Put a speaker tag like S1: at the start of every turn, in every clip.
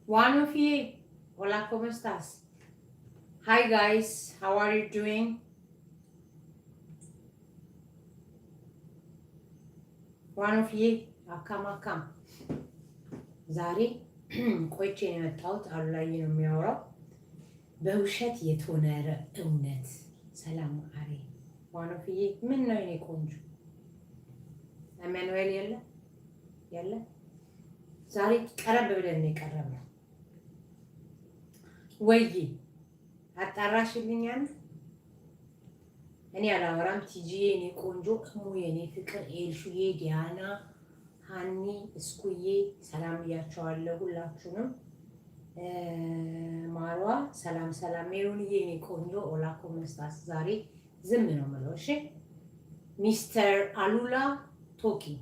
S1: Juanofie, hola, ¿cómo estás? Hi guys, how are you doing? Juanofie, አካም ዛሬ ቆይቼ ነው የመጣሁት። አሉላዬ ነው የሚያወራው። በውሸት የተወነረ እውነት። ሰላም አሬ ዋኖፍዬ፣ ምን ነው የኔ ቆንጆ? አማኑኤል የለ ዛሬ ቀረብ ብለን ነው የቀረብነው። ወይ አጣራሽልኛል? እኔ አላወራም። ቲጂዬ የኔ ቆንጆ፣ እሙ የኔ ፍቅር፣ ኤልሹዬ፣ ዲያና፣ ሃኒ፣ እስኩዬ ሰላም ብያቸዋለሁ ሁላችሁንም። ማሯ ሰላም ሰላም። ሜሮንዬ የኔ ቆንጆ ኦላኮ መስታስ። ዛሬ ዝም ነው የምለው። እሺ ሚስተር አሉላ ቶኪንግ።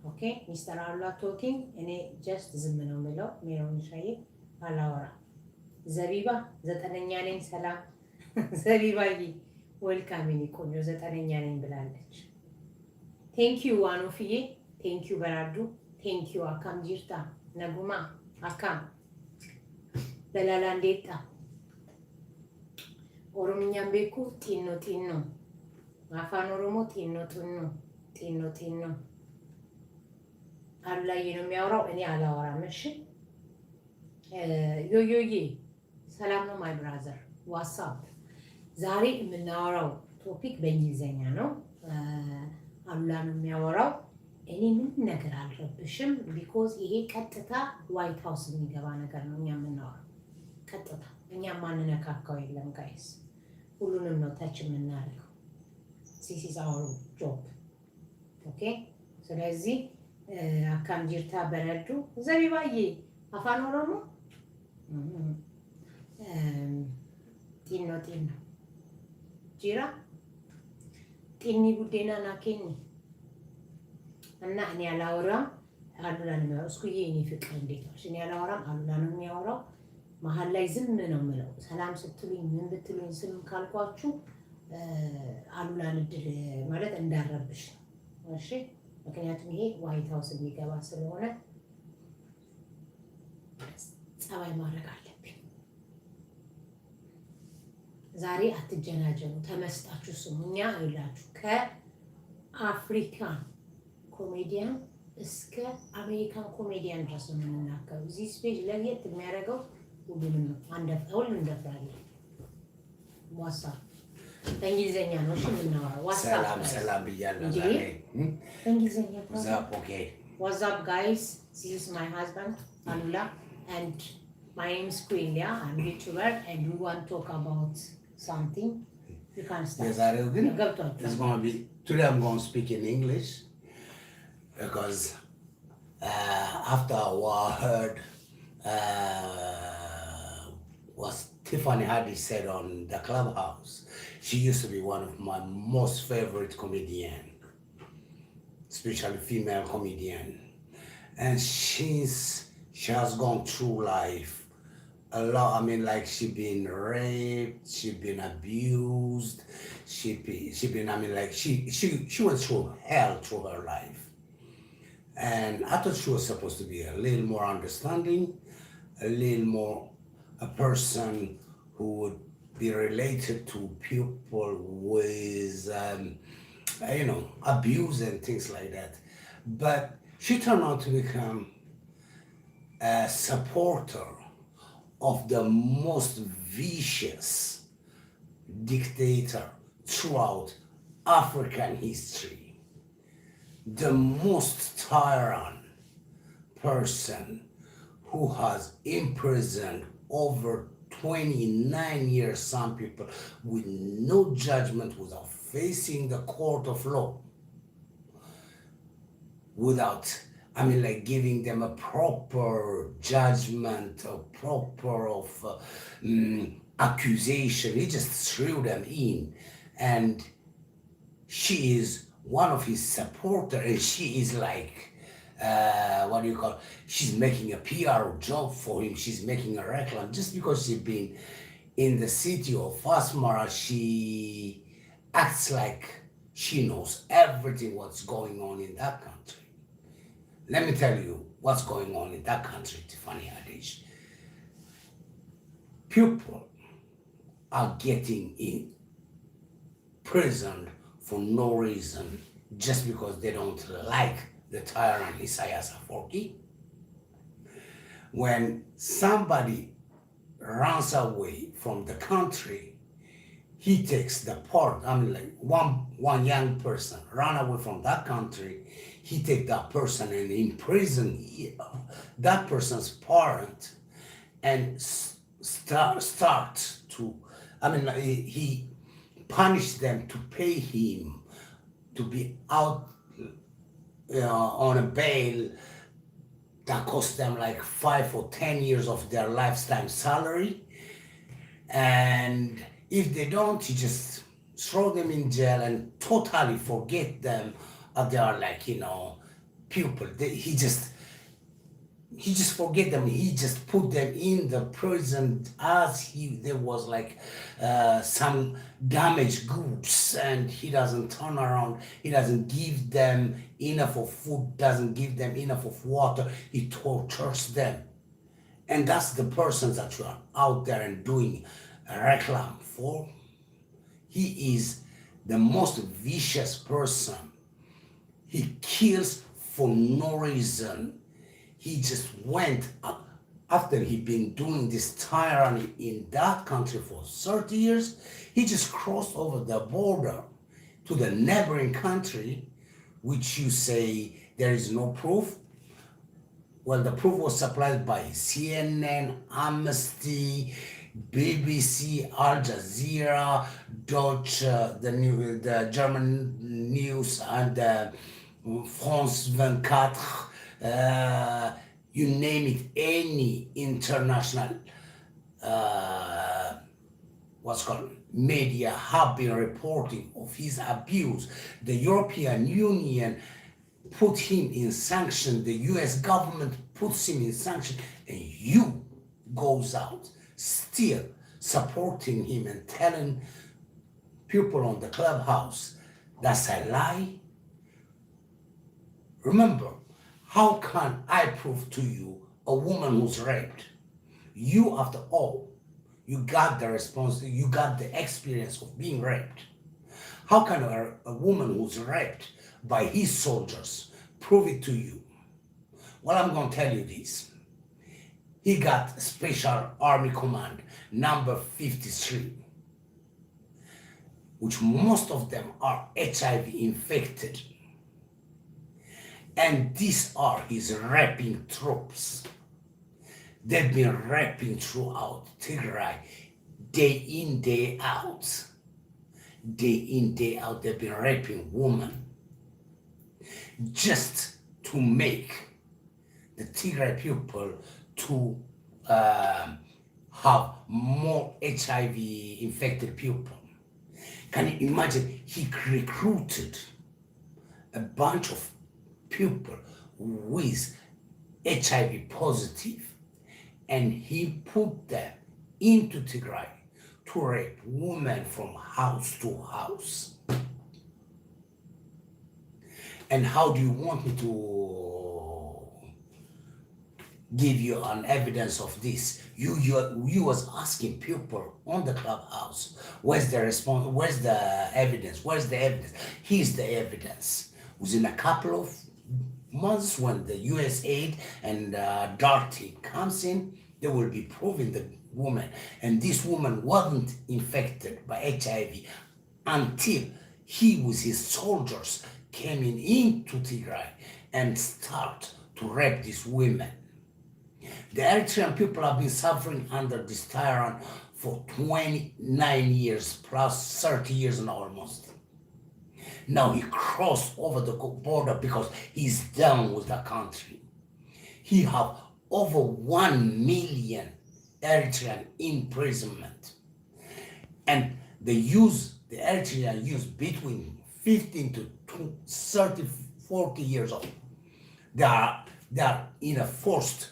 S1: ኦኬ ሚስተር አሉላ ቶኪንግ። እኔ ጀስት ዝም ነው የምለው። ሜሮን ሻዬ አላወራ። ዘቢባ 9ኛ ነኝ። ሰላም ዘቢባዬ ዌልካም የኔ ቆንጆ። 9ኛ ነኝ ብላለች። ቴንኪዩ ዋኖፍዬ፣ ቴንኪዩ በራዱ፣ ቴንኪዩ አካም ጂርታ ነጉማ አካም በላላ እንዴታ ኦሮምኛም ቤኩ ጢኖ ጢኖ አፋን ኦሮሞ ጢኖ ጢኖ ጢኖ ጢኖ። አሉላዬ ነው የሚያወራው፣ እኔ አላወራም። እሺ ዮዮዬ ሰላም ነው ማይ ብራዘር ዋትስአፕ። ዛሬ የምናወራው ቶፒክ በእንግሊዝኛ ነው። አሉላ ነው የሚያወራው። እኔ ምንም ነገር አልረብሽም፣ ቢኮዝ ይሄ ቀጥታ ዋይት ሀውስ የሚገባ ነገር ነው። እኛ የምናወራው ቀጥታ፣ እኛ ማንነካካው የለም ጋይስ። ሁሉንም ነው ታች የምናደርገው። ዚስ ኢዝ አወር ጆብ ኦኬ። ስለዚህ አካም ጂርታ በረዱ ዘቢባዬ አፋን ኦሮሞ ጢኖ ጢኖ ጂራ ጢኒ ቡዴና ናኬኒ እና እኔ አላወራም። አሉላ ነው የሚያወራው። እስኩዬ እኔ ፍቅር እንዴት ነሽ? እኔ አላወራም፣ አሉላ ነው የሚያወራው። መሀል ላይ ዝም ነው የምለው። ሰላም ስትሉኝ ምን ብትሉኝ ስም ካልኳችሁ አሉላን እድል ማለት እንዳረብሽ ነው። እሺ ምክንያቱም ይሄ ዋይት ሀውስ የሚገባ ስለሆነ ጸባይ ማድረግ አለብኝ። ዛሬ አትጀናጀኑ፣ ተመስጣችሁ ስሙ። እኛ ይላችሁ ከአፍሪካን ኮሜዲያን እስከ አሜሪካን ኮሜዲያን ድረስ ነው የምንናገረው። እዚህ ስፔጅ ለየት የሚያደርገው ሁሉንም ነው። ሁሉም እንደፍራለን። ዋትስአፕ በእንግሊዝኛ ነው እሺ የምናወራው።
S2: ሰላም ሰላም ብያለሁ ዛሬ
S1: በእንግሊዝኛ።
S2: ኦኬ
S1: ዋትስአፕ ጋይስ ዚስ ኢዝ ማይ ሃዝባንድ አሉላ and my name is QueenLiya. I'm a YouTuber and we want to talk about something. You can start.
S2: የዛሬው ግን today I'm going to speak in English because after what I heard what Tiffany Haddish said on the Clubhouse, she used to be one of my most favorite comedian, especially female comedian, and she has gone through life a lot. I mean, like she been raped, she been abused, she been. I mean, like she went through hell through her life, and I thought she was supposed to be a little more understanding, a little more a person who would be related to people with, abuse and things like that. But she turned out to become a supporter of the most vicious dictator throughout African history, the most tyrant person who has imprisoned over 29 years some people with no judgment, without facing the court of law, without giving them a proper judgment, a proper accusation. He just threw them in. And she is one of his supporters, and she is like, she's making a PR job for him. She's making a reclam. Just because she's been in the city of Asmara, she acts like she knows everything what's going on in that country. Let me tell you, what's going on in that country, Tiffany Haddish. People are getting imprisoned for no reason just because they don't like the tyrant Isaias Afwerki. When somebody runs away from the country, he takes the part. I mean, like one young person run away from that country, he take that person and imprison that person's parent and start to, I mean, he punished them to pay him to be out on a bail that cost them like 5 or 10 years of their lifetime salary. And if they don't, he just throw them in jail and totally forget them. They are like, people. He just forget them. He just put them in the prison as there was like some damaged goods, and he doesn't turn around. He doesn't give them enough of food, doesn't give them enough of water. He tortures them. And that's the persons that you are out there and doing a reclam for. He is the most vicious person. He kills for no reason. He just went up after he'd been doing this tyranny in that country for 30 years. He just crossed over the border to the neighboring country, which you say there is no proof. Well, the proof was supplied by CNN, Amnesty, BBC, Al Jazeera, Deutsche, the German news, and France 24. You name it, any international media have been reporting of his abuse. The European Union put him in sanction, the US government puts him in sanction, and you goes out still supporting him and telling people on the clubhouse that's a lie. Remember, how can I prove to you a woman who's raped? You, after all, you got the you got the experience of being raped. How can a woman who's raped by his soldiers prove it to you? Well, I'm going to tell you this. He got Special Army Command number 53, which most of them are HIV infected. And these are his raping troops. They've been raping throughout Tigray, day in, day out. Day in, day out, they've been raping women just to make the Tigray people to have more HIV infected people. Can you imagine? He recruited a bunch of people with HIV positive, and he put them into Tigray to rape women from house to house. And how do you want me to give you an evidence of this? You was asking people on the clubhouse, where's the response, where's the evidence, where's the evidence? Here's the evidence. Within a couple of months, when the US aid and Darty comes in, they will be proving the woman. And this woman wasn't infected by HIV until he with his soldiers came into Tigray and start to rape these women. The Eritrean people have been suffering under this tyrant for 29 years plus 30 years and almost. Now he crossed over the border because he's done with the country. He have over 1 million Eritrean imprisonment. And the Eritrean use between 15 to 30, 40 years old. They are in a forced,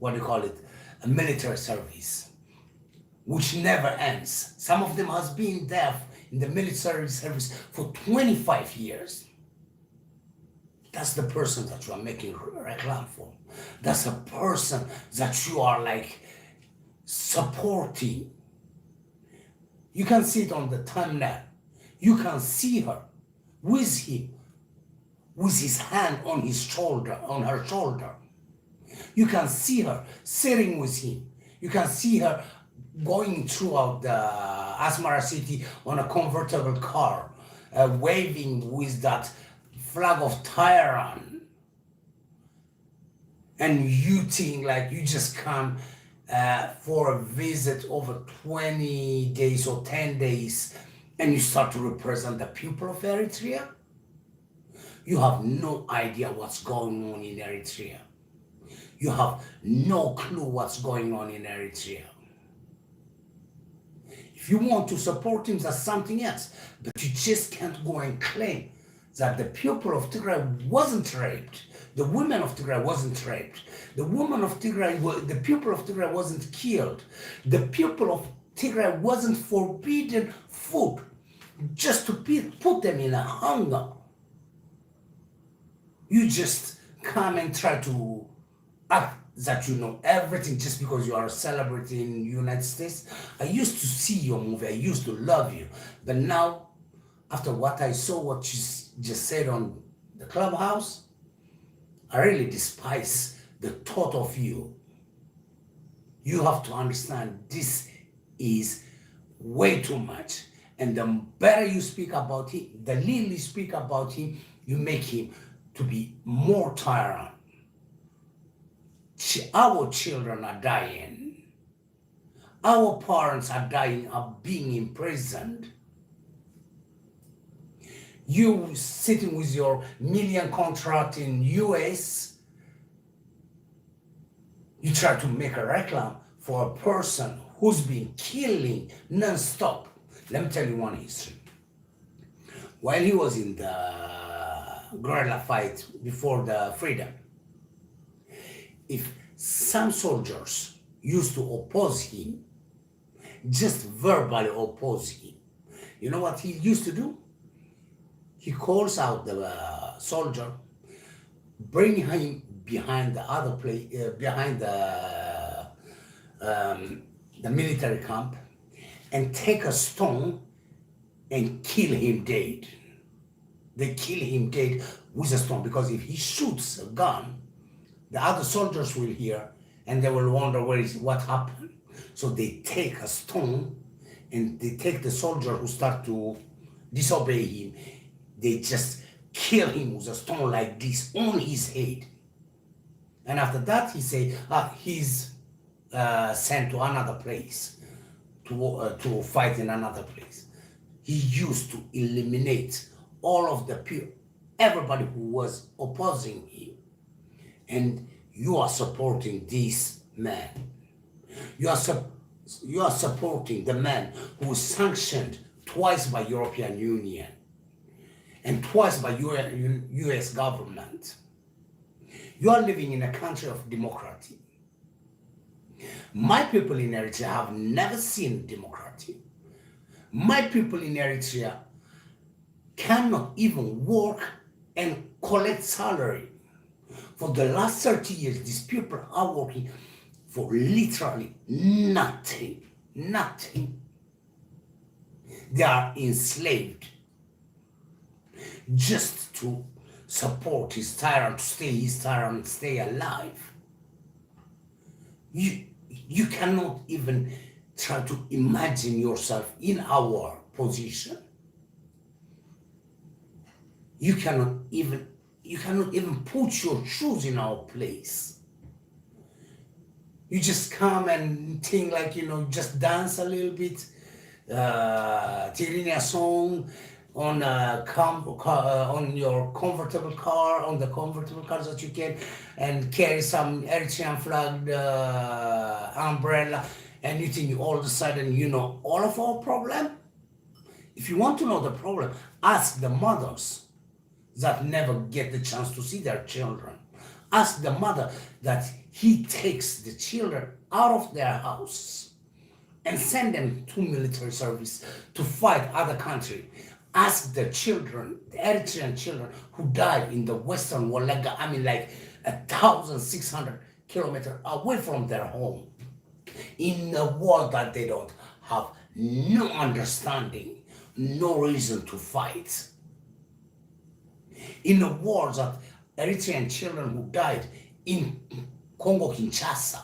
S2: a military service, which never ends. Some of them has been there in the military service for 25 years. That's the person that you are making reclam for. That's a person that you are like supporting. You can see it on the thumbnail. You can see her with him, with his hand on his shoulder, on her shoulder. You can see her sitting with him. You can see her going throughout the Asmara city on a convertible car, waving with that flag of Tehran. And you think like you just come for a visit over 20 days or 10 days and you start to represent the people of Eritrea? You have no idea what's going on in Eritrea. You have no clue what's going on in Eritrea. If you want to support him, that's something else. But you just can't go and claim that the people of Tigray wasn't raped. The women of Tigray wasn't raped. The women of Tigray, the people of Tigray wasn't killed. The people of Tigray wasn't forbidden food just to put them in a hunger. You just come and try to act that you know everything just because you are a celebrity in the United States. I used to see your movie. I used to love you. But now, after what I saw, what you just said on the Clubhouse, I really despise the thought of you. You have to understand this is way too much. And the better you speak about him, the little you speak about him, you make him to be more tyrant. Our children are dying. Our parents are dying, are being imprisoned. You sitting with your million contract in US, you try to make a reclam for a person who's been killing non-stop. Let me tell you one history. While he was in the guerrilla fight before the freedom, if some soldiers used to oppose him, just verbally oppose him, you know what he used to do? He calls out the soldier, bring him behind the other place, behind the military camp, and take a stone and kill him dead. They kill him dead with a stone, because if he shoots a gun, the other soldiers will hear and they will wonder what happened. So they take a stone and they take the soldier who start to disobey him. They just kill him with a stone like this on his head. And after that, he say, he's sent to another place to fight in another place. He used to eliminate all of the people, everybody who was opposing him. And you are supporting this man. You are supporting the man who was sanctioned twice by European Union and twice by US government. You are living in a country of democracy. My people in Eritrea have never seen democracy. My people in Eritrea cannot even work and collect salary. For the last 30 years, these people are working for literally nothing. Nothing. They are enslaved just to support his tyrant, to stay his tyrant, stay alive. You cannot even try to imagine yourself in our position. You cannot even put your shoes in our place. You just come and think like, just dance a little bit, Tirina song on your convertible car, on the convertible cars that you can, and carry some Eritrean flag umbrella, and you think all of a sudden you know all of our problem? If you want to know the problem, ask the mothers that never get the chance to see their children. Ask the mother that he takes the children out of their house and send them to military service to fight other country. Ask the children, the Eritrean children who died in the Western Wallagga, I mean like 1,600 kilometers away from their home, in a world that they don't have no understanding, no reason to fight. In a war that Eritrean children who died in Congo Kinshasa,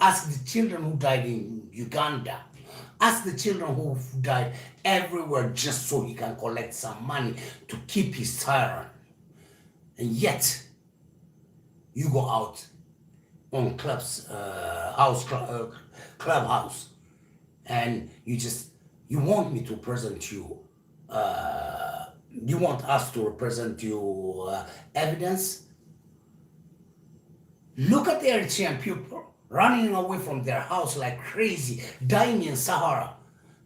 S2: ask the children who died in Uganda, ask the children who died everywhere just so he can collect some money to keep his tyrant. And yet, you go out on clubhouse, and you want me to present you, you want us to represent you evidence? Look at the Eritrean people running away from their house like crazy, dying in Sahara,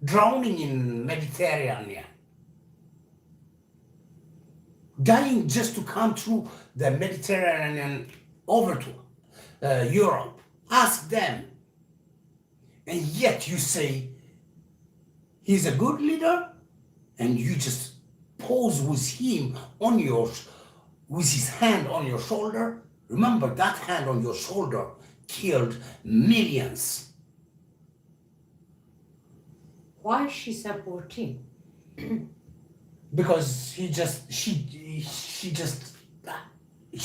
S2: drowning in Mediterranean, dying just to come through the Mediterranean over to Europe. Ask them. And yet you say he's a good leader, and you just pose with him on with his hand on your shoulder. Remember, that hand on your shoulder killed millions.
S1: Why is she supporting?
S2: Because she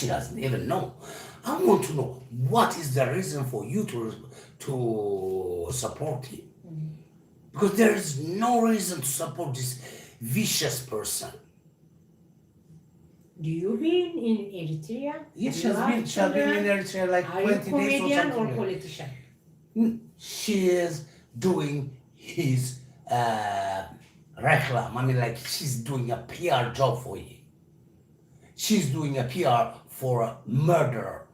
S2: doesn't even know. I want to know what is the reason for you to support him. Because there is no reason to support this vicious person.
S1: Do you been in Eritrea?
S2: Yes, she's been in Eritrea like 20 days.
S1: Are you comedian or politician?
S2: She is doing his reclam. I mean, like, she's doing a PR job for him. She's doing a PR for a murderer.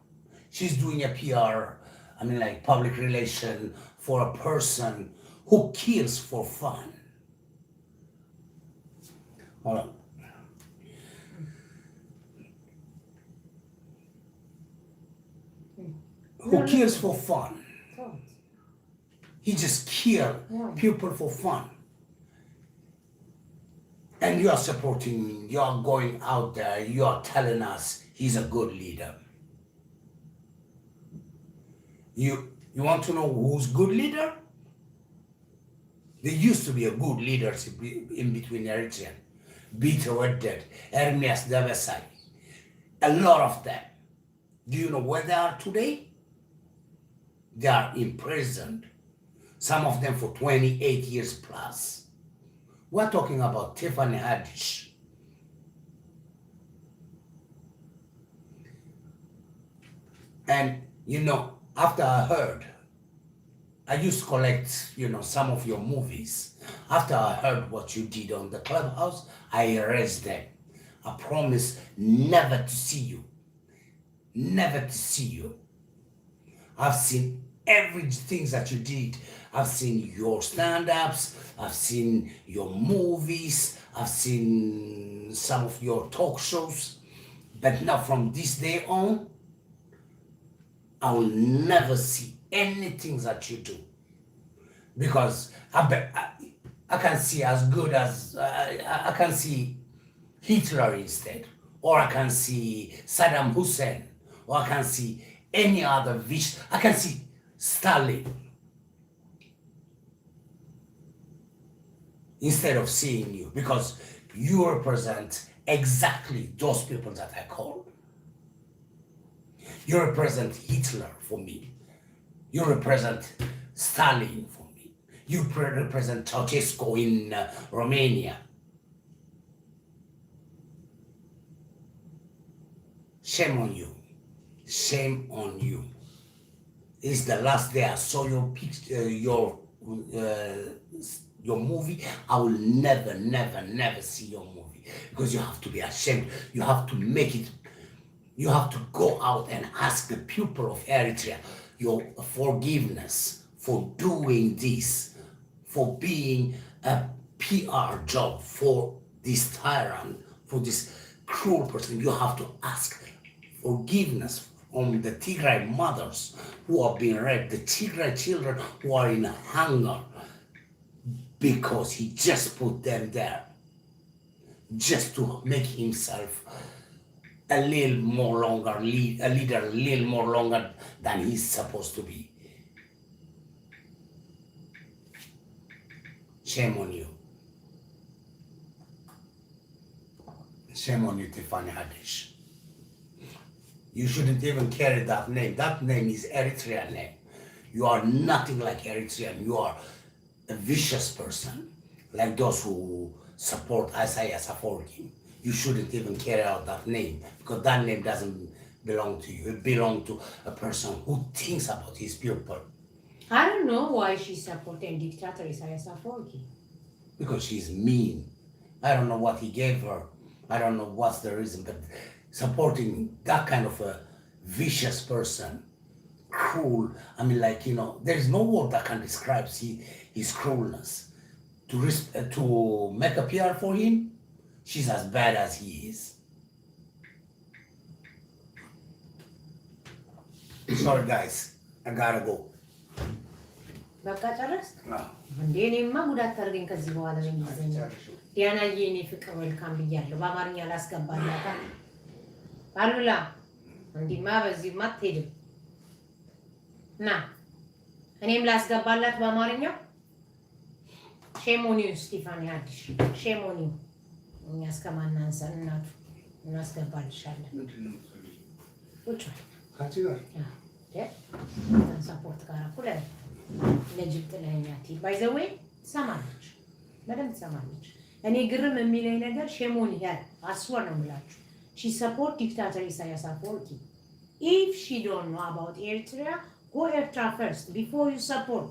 S2: She's doing a PR, I mean, like, public relation for a person who kills for fun. Hold on. Who kills for fun. He just kills people for fun. And you are supporting me. You are going out there. You are telling us he's a good leader. You want to know who's good leader? There used to be a good leadership in between Eritrean. Peter Wedded, Ermias Devesai. A lot of them. Do you know where they are today? They are imprisoned. Some of them for 28 years plus. We're talking about Tiffany Haddish. And, after I heard, I used to collect, some of your movies. After I heard what you did on the clubhouse, I erased them. I promise never to see you. Never to see you. I've seen everything that you did. I've seen your stand-ups. I've seen your movies. I've seen some of your talk shows. But now from this day on, I will never see anything that you do. Because I can see as good as, I can see Hitler instead. Or I can see Saddam Hussein. Or I can see any other vicious. I can see Stalin. Instead of seeing you. Because you represent exactly those people that I called. You represent Hitler for me. You represent Stalin for me. You represent Ceausescu in Romania. Shame on you. Shame on you. It's the last day I saw your picture, your movie. I will never, never, never see your movie because you have to be ashamed. You have to make it. You have to go out and ask the people of Eritrea your forgiveness for doing this, for being a PR job for this tyrant, for this cruel person. You have to ask forgiveness from the Tigray mothers who are being raped, the Tigray children who are in hunger because he just put them there. just to make himself a little more longer, a leader a little more longer than he's supposed to be. Shame on you. Shame on you, Tiffany Haddish. You shouldn't even carry that name. That name is Eritrean name. You are nothing like Eritrean. You are a vicious person, like those who support Isaias Afwerki. You shouldn't even carry out that name, because that name doesn't belong to you. It belongs to a person who thinks about his people.
S1: I don't know why she's supporting dictator Isaias Afwerki.
S2: Because she's mean. I don't know what he gave her. I don't know what's the reason, but supporting that kind of a vicious person, cruel. I mean, like, you know, there is no word that can describe his cruelness. To make a PR for him, she's as bad as he is. Sorry, guys. I gotta go.
S1: በቃ ጨረስ እንዴ? እኔማ ጉዳት ታርገኝ ከዚህ በኋላ በእንግሊዝኛ ዲያናዬ እኔ ፍቅር ወልካም ብያለሁ። በአማርኛ ላስገባላታ አሉላ እንዲማ በዚህማ አትሄድም። ና እኔም ላስገባላት በአማርኛው። ሼሞኒው ስቲፋኒ አዲሽ ሼሞኒው እኛ እስከማናንሰን እናቱ እናስገባልሻለን። ቁጭ ካቺ ጋር ሰፖርት ጋር እኩል ለጅብጥ ለኛቲ ባይዘዌ ሰማለች፣ በደንብ ሰማለች። እኔ ግርም የሚለኝ ነገር ሼሞኒ ያ አስወር ነው የምላችሁ። she support dictator Isaias Afwerki. If she don't know about Eritrea, go Eritrea first before you support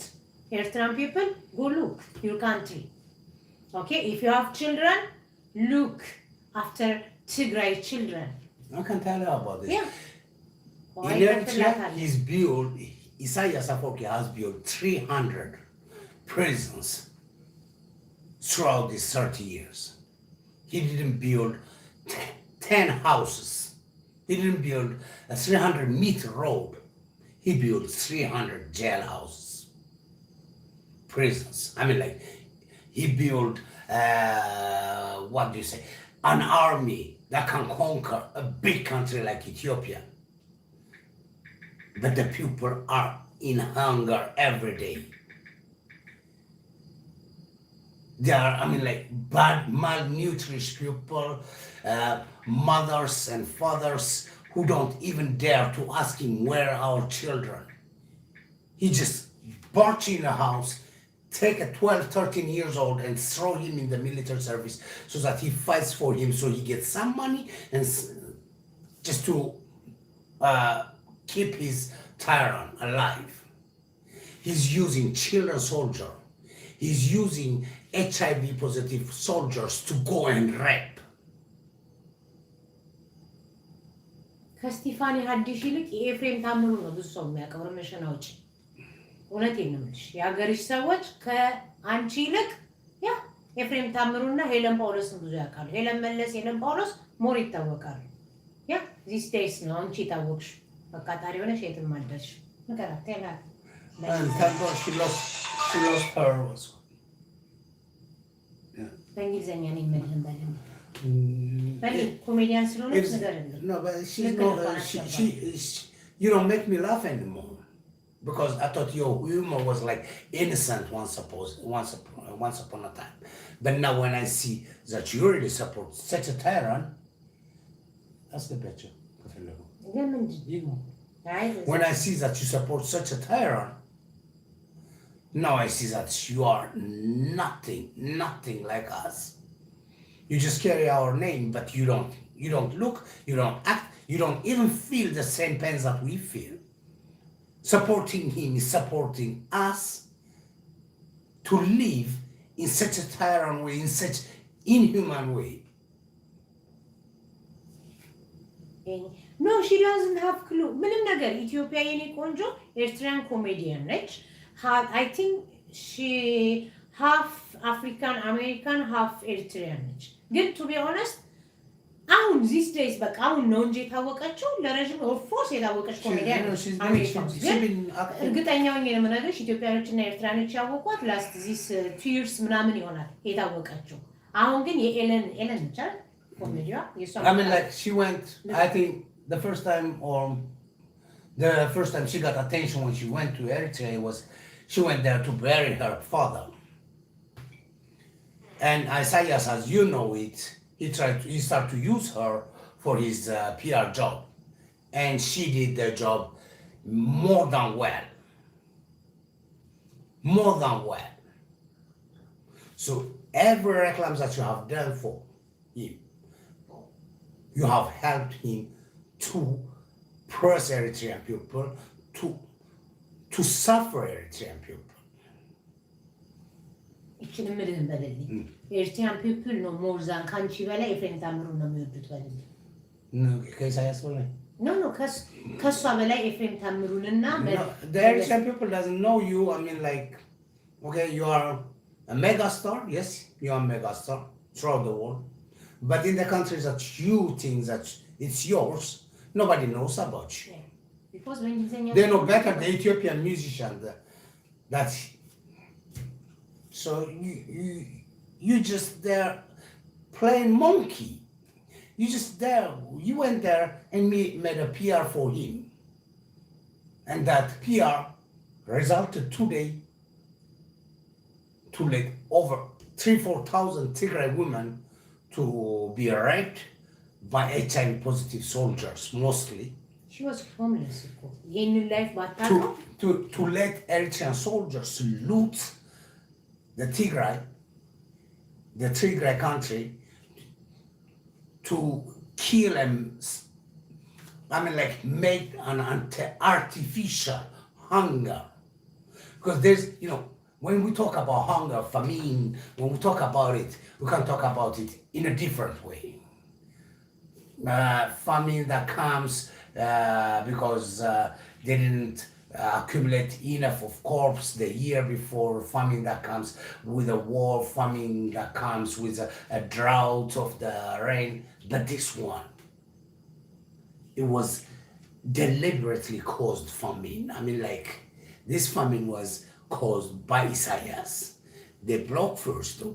S1: Eritrean people. Go look your country. Okay, if you have children, look after Tigray children.
S2: I can tell you about this.
S1: Yeah.
S2: In Eritrea, he's built. Isaias Afwerki has built 300 prisons throughout these 30 years. He didn't build 10 houses. He didn't build a 300-meter road. He built 300 jailhouses, prisons. I mean, like, he built, what do you say, an army that can conquer a big country like Ethiopia. But the people are in hunger every day. They are, I mean, like, bad, malnourished people, mothers and fathers who don't even dare to ask him where are our children. He just barge in a house, take a 12, 13 years old and throw him in the military service so that he fights for him, so he gets some money and just to keep his tyrant alive. He's using children soldiers. He's using HIV positive soldiers to go and rape.
S1: ከስቲፋኒ ሀዲሽ ይልቅ የኤፍሬም ታምሩ ነው ብዙ ሰው የሚያውቀው። ረመሸና ውጪ እውነቴን ነው የምልሽ። የሀገርሽ ሰዎች ከአንቺ ይልቅ ያ ኤፍሬም ታምሩና ሄለን ጳውሎስን ብዙ ያውቃሉ። ሄለን መለስ፣ ሄለን ጳውሎስ ሞር ይታወቃሉ። ያ ዚስ ዴይስ ነው አንቺ ታወቅሽ። በቃጣሪ ሆነሽ የትም አልደርሽ። ንገራት ተናት
S2: she lost her also.
S1: በእንግሊዝኛ ነው የምልህን በልን comedian
S2: no, but she's not. You don't make me laugh anymore, because I thought your humor was like innocent once upon a time. But now when I see that you really support such a tyrant, that's the picture. When I see that you support such a tyrant, now I see that you are nothing like us. You just carry our name, but you don't look, you don't act, you don't even feel the same pains that we feel. Supporting him is supporting us to live in such a tyrant way, in such inhuman way.
S1: No, she doesn't have clue. ምንም ነገር ኢትዮጵያ የኔ ቆንጆ ኤርትራን ኮሜዲያን ነች። I think she half African American, half Eritrean ነች። ግን to be honest አሁን these days በቃ አሁን ነው እንጂ የታወቀችው ለረጅም of course የታወቀች ኮሜዲያን ነች። እርግጠኛ ሆኜ ነው የምነግርሽ ኢትዮጵያኖችና ኤርትራኖች ያወቋት last this 2 years ምናምን ይሆናል የታወቀችው። አሁን ግን የኤለን ቻል ኮሜዲያ
S2: I mean, like, she went, I think the first time she got attention when she went to Eritrea was she went there to bury her father. And Isaias, as you know it, he started to use her for his PR job. And she did the job more than well. More than well. So every reclams that you have done for him, you have helped him to press Eritrean people, to suffer Eritrean people.
S1: İçini ምድህን በልልኝ ኤርትራን ፒፕል ነው ሞርዛን ካንቺ በላይ ኤፍሬም ታምሩ ነው የሚወዱት በልልኝ
S2: ከኢሳያስ በላይ
S1: ኖ ከሷ በላይ ኤፍሬም ታምሩንና
S2: the Eritrean people doesn't know you. I mean, like, okay, you are a megastar. Yes, you are a megastar throughout the world. But in the countries that you think that it's yours, nobody knows about you.
S1: Because when
S2: they know better the Ethiopian musician that. So you just there playing monkey. You just there. You went there and made a PR for him, and that PR resulted today to let over 3,000-4,000 Tigray women to be raped by HIV positive soldiers mostly.
S1: She was homeless. In life, but
S2: to let Eritrean soldiers loot the Tigray country, to kill and, I mean, like, make an artificial hunger. Because there's, when we talk about hunger, famine, when we talk about it, we can talk about it in a different way. Famine that comes because they didn't accumulate enough of corpse the year before, famine that comes with a war, famine that comes with a drought of the rain. But this one, it was deliberately caused famine. I mean, like, this famine was caused by Isaias. They blocked first the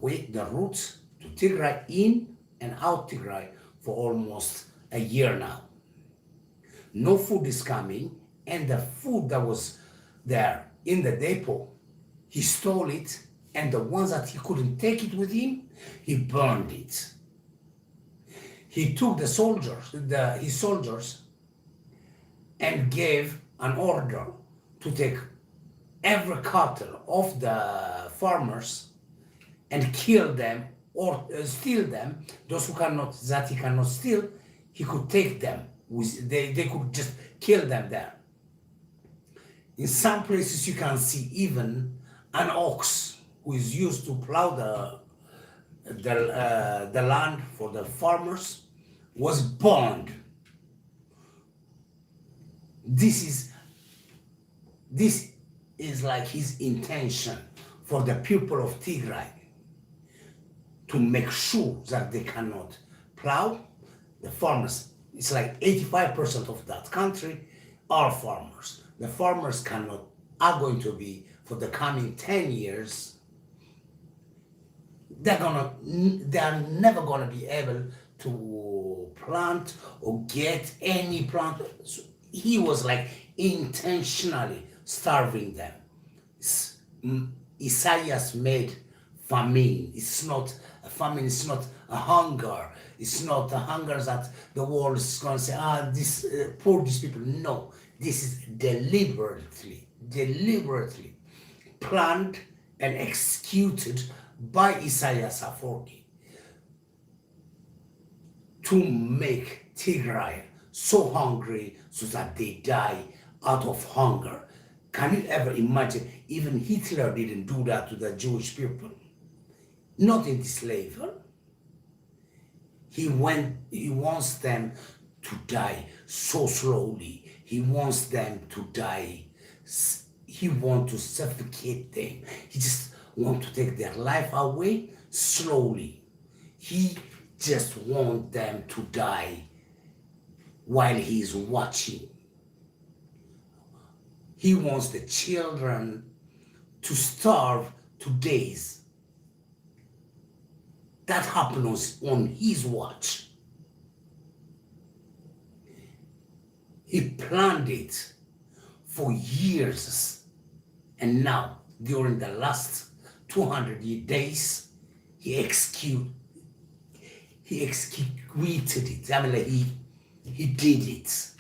S2: routes to Tigray, in and out Tigray, for almost a year now. No food is coming, and the food that was there in the depot, he stole it, and the ones that he couldn't take it with him, he burned it. He took his soldiers, and gave an order to take every cattle of the farmers and kill them or steal them. Those who he cannot steal, he could take them. They could just kill them there. In some places you can see even an ox who is used to plow the land for the farmers was burned. This is like his intention for the people of Tigray, to make sure that they cannot plow. The farmers, it's like 85% of that country are farmers. The farmers are going to be, for the coming 10 years, they are never gonna be able to plant or get any plant. So he was like intentionally starving them. Isaias made famine. It's not a famine, it's not a hunger. It's not a hunger that the world is going to say, poor these people. No, this is deliberately planned and executed by Isaias Afwerki to make Tigray so hungry so that they die out of hunger. Can you ever imagine? Even Hitler didn't do that to the Jewish people. Not in this level. He wants them to die so slowly. He wants them to die. He wants to suffocate them. He just wants to take their life away slowly. He just wants them to die while he's watching. He wants the children to starve to days. That happened on his watch. He planned it for years. And now, during the last 200 days, he executed it. I mean, like he did it.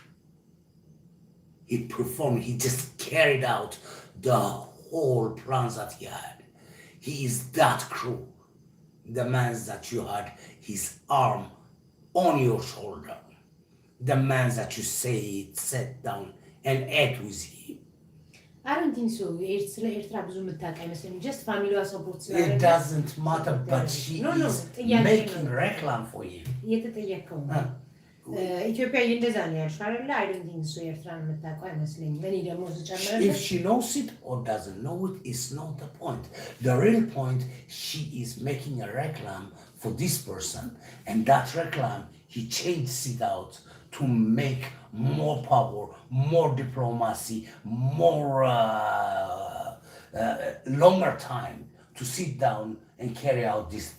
S2: He performed, he just carried out the whole plans that he had. He is that cruel. The man that you had his arm on your shoulder. The man that you say sat down and ate with him.
S1: I don't think so. Just family support.
S2: It doesn't matter, but she is making reclam for him.
S1: Ethiopian designer, I don't think so.
S2: If she knows it or doesn't know it, it's not the point. The real point, she is making a reclam for this person, and that reclam, he changes it out to make more power, more diplomacy, more longer time to sit down and carry out this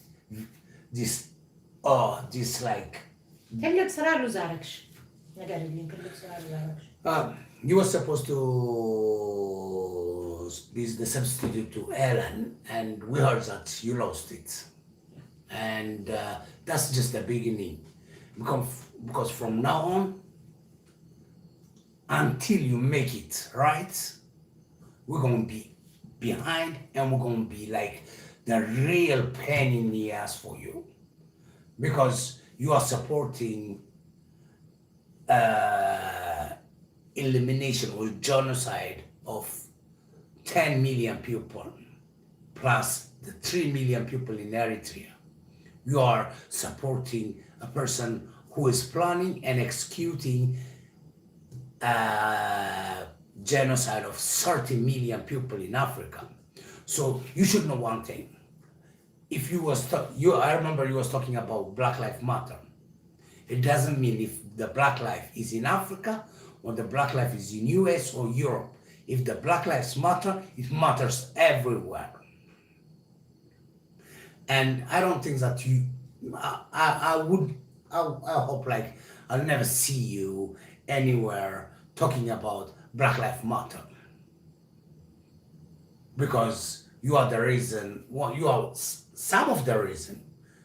S2: like. You were supposed to be the substitute to Ellen, and we heard that you lost it. And that's just the beginning. Because from now on, until you make it right, we're going to be behind, and we're going to be like the real pain in the ass for you. Because you are supporting elimination or genocide of 10 million people, plus the 3 million people in Eritrea. You are supporting a person who is planning and executing genocide of 30 million people in Africa. So you should know one thing. If I remember you was talking about Black Lives Matter. It doesn't mean if the Black life is in Africa or the Black life is in US or Europe. If the Black Lives Matter, it matters everywhere. And I don't think that I hope like I'll never see you anywhere talking about Black Lives Matter. Because you are the reason, you are some of the reason.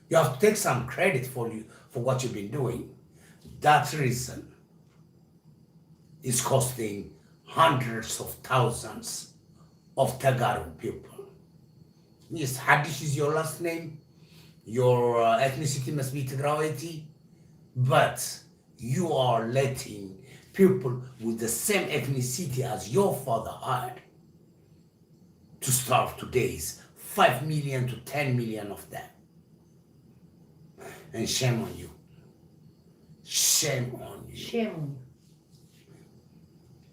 S2: You have to take some credit for what you've been doing. That reason is costing hundreds of thousands of Tagaru people. Yes, Hadish is your last name. Your ethnicity must be Tigrawaiti. But you are letting people with the same ethnicity as your father had to starve to days. 5 million to 10 million of them. And shame on you. Shame on you.
S1: Shame on you.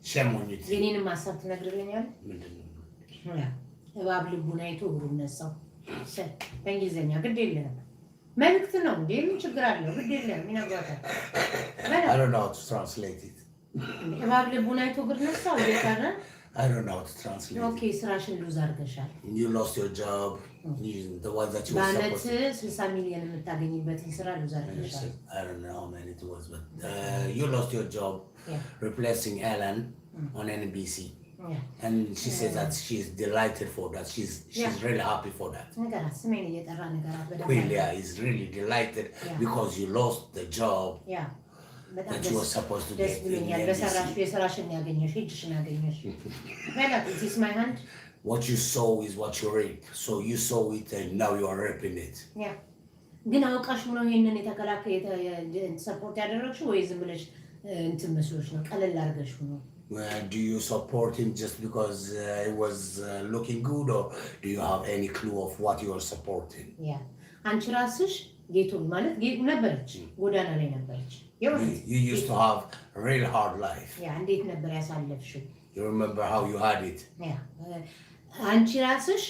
S2: Shame on you.
S1: የኔንም ሀሳብ ትነግርልኛለህ? እባብ ልቡን አይቶ እግሩን ነሳው። በእንግሊዝኛ ግድ የለህም። መልዕክት ነው እንዴ? ምን ችግር አለው? ግድ የለህም ይነግሯታል።
S2: I don't know how to translate it.
S1: እባብ ልቡን አይቶ እግር ነሳው እየቀረ
S2: I don't know how to translate
S1: Okay, ስራሽን ሉዝ አድርገሻል።
S2: You lost your job. The one that you were supposed to.
S1: በአመት 60 ሚሊዮን የምታገኝበትን ስራ ሉዝ አድርገሻል።
S2: I don't know how many it was, but you lost your job replacing Ellen on NBC. And she says that she's delighted for that. She's really happy for that. QueenLiya is really delighted because you lost the job. That you were supposed to get.
S1: Is this my hand?
S2: What you sow is what you reap. So you sow it and now you are reaping it.
S1: ግን አውቃሽ ነው ይሄንን ሰፖርት ያደረግሽው ወይ ዝም ብለሽ እንትን መስሎሽ ነው ቀለል አድርገሽ ነው?
S2: Do you support him just because it was looking good, or do you have any clue of what you are supporting?
S1: አንቺ ራስሽ ጌቶን ማለት ጌት ነበርች ጎዳና ላይ ነበርች።
S2: You used to have a really hard life.
S1: እንዴት ነበር ያሳለፍሽው?
S2: You remember how you had it?
S1: አንቺ ራስሽ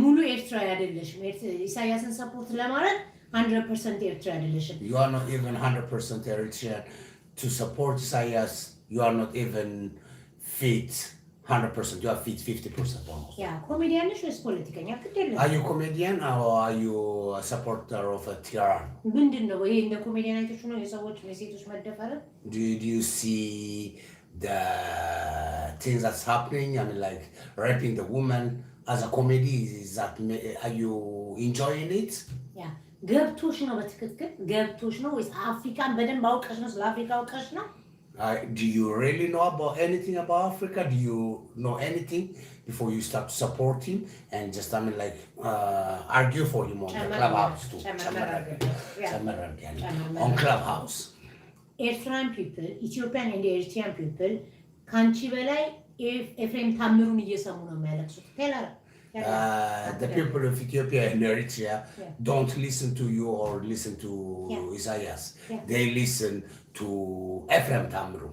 S1: ሙሉ ኤርትራ አይደለሽም። ኢሳያስን ሰፖርት ለማድረግ 100% ኤርትራ አይደለሽም።
S2: You are not even 100% Eritrean. To support Isaias, you are not even fit 100%. You are 50% almost.
S1: ያ ኮሜዲያን ነሽ ወይስ ፖለቲከኛ? ግዴለሽ።
S2: Are you comedian or are you a supporter of a tyrann?
S1: ምንድን ነው ይሄ? እንደ ኮሜዲያን አይተሽ ነው የሰዎች የሴቶች መደፈር?
S2: Do you see the things that's happening? I mean, like raping the woman as a comedy. Are you enjoying it?
S1: ያ ገብቶሽ ነው በትክክል ገብቶሽ ነው ወይስ አፍሪካን በደንብ አውቀሽ ነው? ስለ አፍሪካ አውቀሽ ነው?
S2: Do you really know about anything about Africa? Do you know anything before you start to support him and just argue for him on the clubhouse too? On clubhouse.
S1: Eritrean people, Ethiopian and Eritrean people, ካንቺ በላይ ኤፍሬም ታምሩን እየሰሙ ነው የሚያለቅሱት።
S2: The people of Ethiopia and Eritrea don't listen to you or listen to Isaias. They listen to Ephraim Tamru.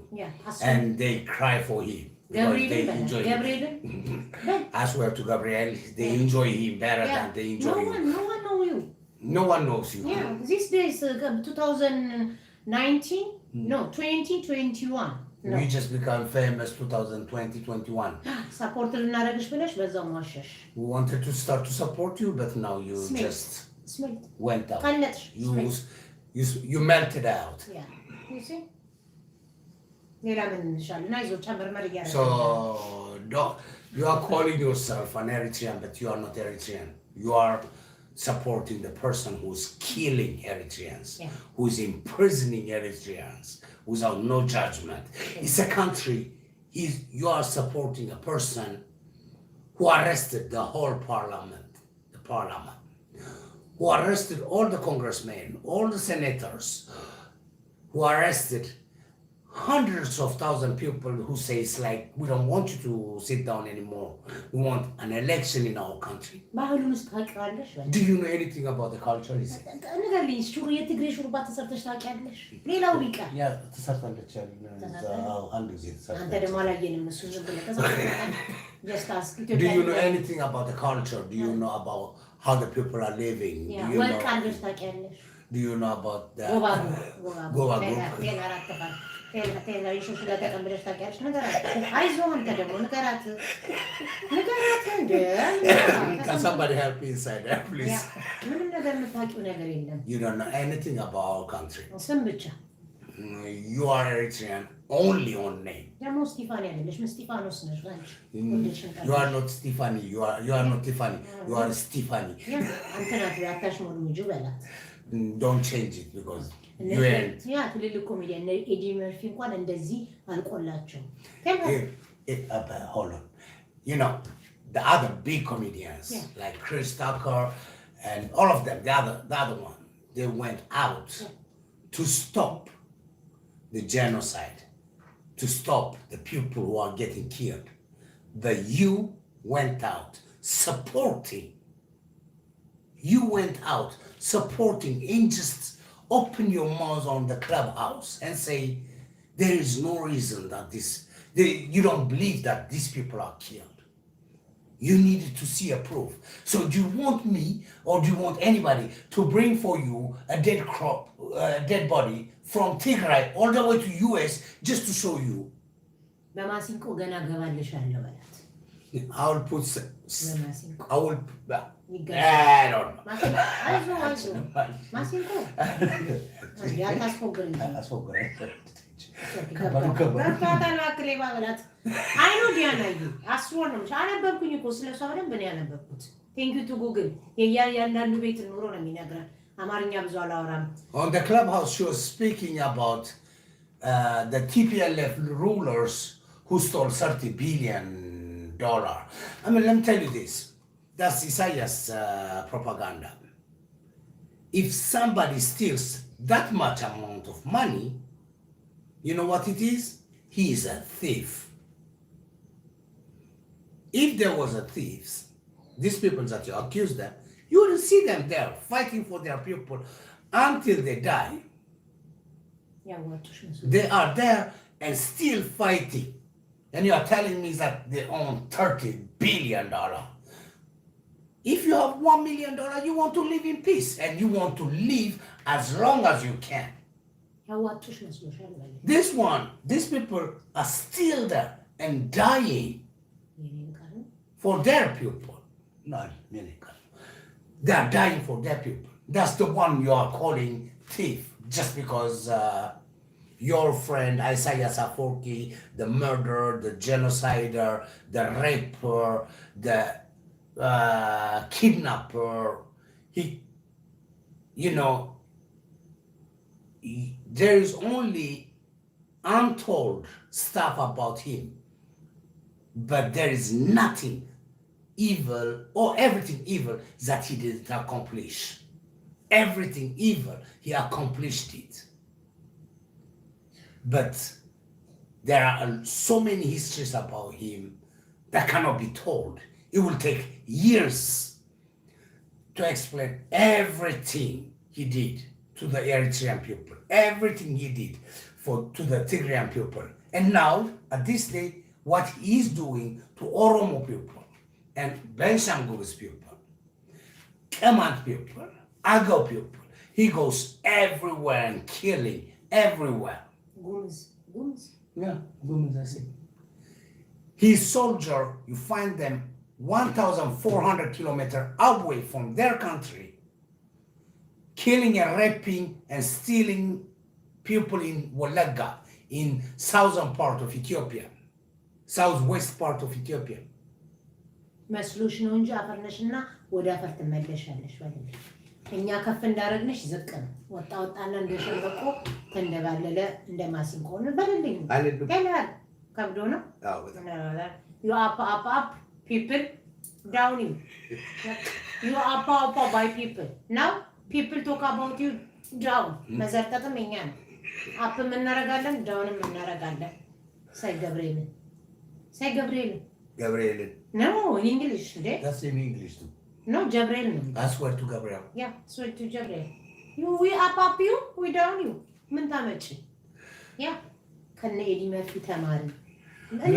S2: And they cry for him. Because they enjoy him. I swear to Gabriel, they enjoy him better than they enjoy you.
S1: No one knows you.
S2: No one knows you.
S1: Yeah, these days, 2019, no, 2021. No.
S2: We just become famous 2020-21.
S1: Support ልናረግሽ ብለሽ በዛው ማሸሽ.
S2: We wanted to start to support you, but now you just went out. You melted out.
S1: Yeah. You see? ሌላ ምን እንሻለን? አይዞህ ጨመርመር እያደረግን።
S2: So you are calling yourself an Eritrean, but you are not Eritrean. You are supporting the person who's killing Eritreans, who's imprisoning Eritreans without no judgment. It's a country. You are supporting a person who arrested the whole parliament, who arrested all the congressmen, all the senators, who arrested hundreds of thousands of people who say it's like, we don't want you to sit down anymore. We want an election in our country. Do you know anything about the culture? Do you know anything about the culture? Do you know about how the people are living? Do you know about the Goa group? Can somebody help me inside there, please? You don't know anything about our country. You are Eritrean only on name. You are not Stephanie. You are not Tiffany. You are Stephanie. Don't change it because you ain't.
S1: ትልልቅ ኮሜዲያን ኤዲ መርፊ እንኳን እንደዚህ አልቆላቸው።
S2: Hold on. You know, the other big comedians like Chris Tucker and all of them, the other one, they went out to stop the genocide, to stop the people who are getting killed. You went out supporting. You went out supporting injustice. Open your mouth on the clubhouse and say there is no reason that you don't believe that these people are killed. You needed to see a proof. So do you want me or do you want anybody to bring for you a dead body from Tigray all the way to US just to show you? I will put I don't know.
S1: I know Diana, astronomers. አነበብኩኝ እኮ ስለሷ በደንብ ነው ያነበብኩት። Thank you to Google. ያንዳንዱ ቤት ኑሮ ነው የሚነግረን። አማርኛ ብዙ አላወራም።
S2: On the clubhouse she was speaking about the TPLF rulers who stole $30 billion. I mean, let me tell you this. That's Isaiah's propaganda. If somebody steals that much amount of money, you know what it is? He is a thief. If there was a thief, these people that you accuse them, you wouldn't see them there fighting for their people until they die. They are there and still fighting. And you are telling me that they own $30 billion. If you have $1 million, you want to live in peace and you want to live as long as you can. These people are still there and dying for their people. Not many. They are dying for their people. That's the one you are calling thief just because your friend Isaiah Saforki, the murderer, the genocider, the raper, the kidnapper, there is only untold stuff about him, but there is nothing evil or everything evil that he didn't accomplish. Everything evil, he accomplished it. But there are so many histories about him that cannot be told. It will take years to explain everything he did to the Eritrean people, everything he did to the Tigrayan people. And now, at this day, what he is doing to Oromo people and Benshangul's people, Kemant people, Ago people, he goes everywhere and killing everywhere.
S1: Gums.
S2: Yeah, Gums, I see. His soldier, you find them 1,400 kilometers away from their country, killing and raping and stealing people in Wolaga, in southern part of Ethiopia, southwest part of Ethiopia.
S1: መስሉሽ ነው እንጂ አፈርነሽና ወደ አፈር ትመለሻለሽ ወለል እኛ ከፍ እንዳረግነሽ ዝቅ ነው ወጣና እንደሸበቆ ተንደባለለ እንደማሲንቆ ነው በለልኝ ገላል ከብዶ ነው you up people down you up by people now people talk about you down መዘርጠጥም እኛ ነው አፕ ምን እናረጋለን ዳውንም እናረጋለን ሳይ ገብርኤል no in English today
S2: that's in English too
S1: no Gabriel no
S2: I swear to Gabriel
S1: yeah swear to Gabriel we up you we down you ምን ታመጪ yeah ከነ ኤዲ መርፊ ተማሪ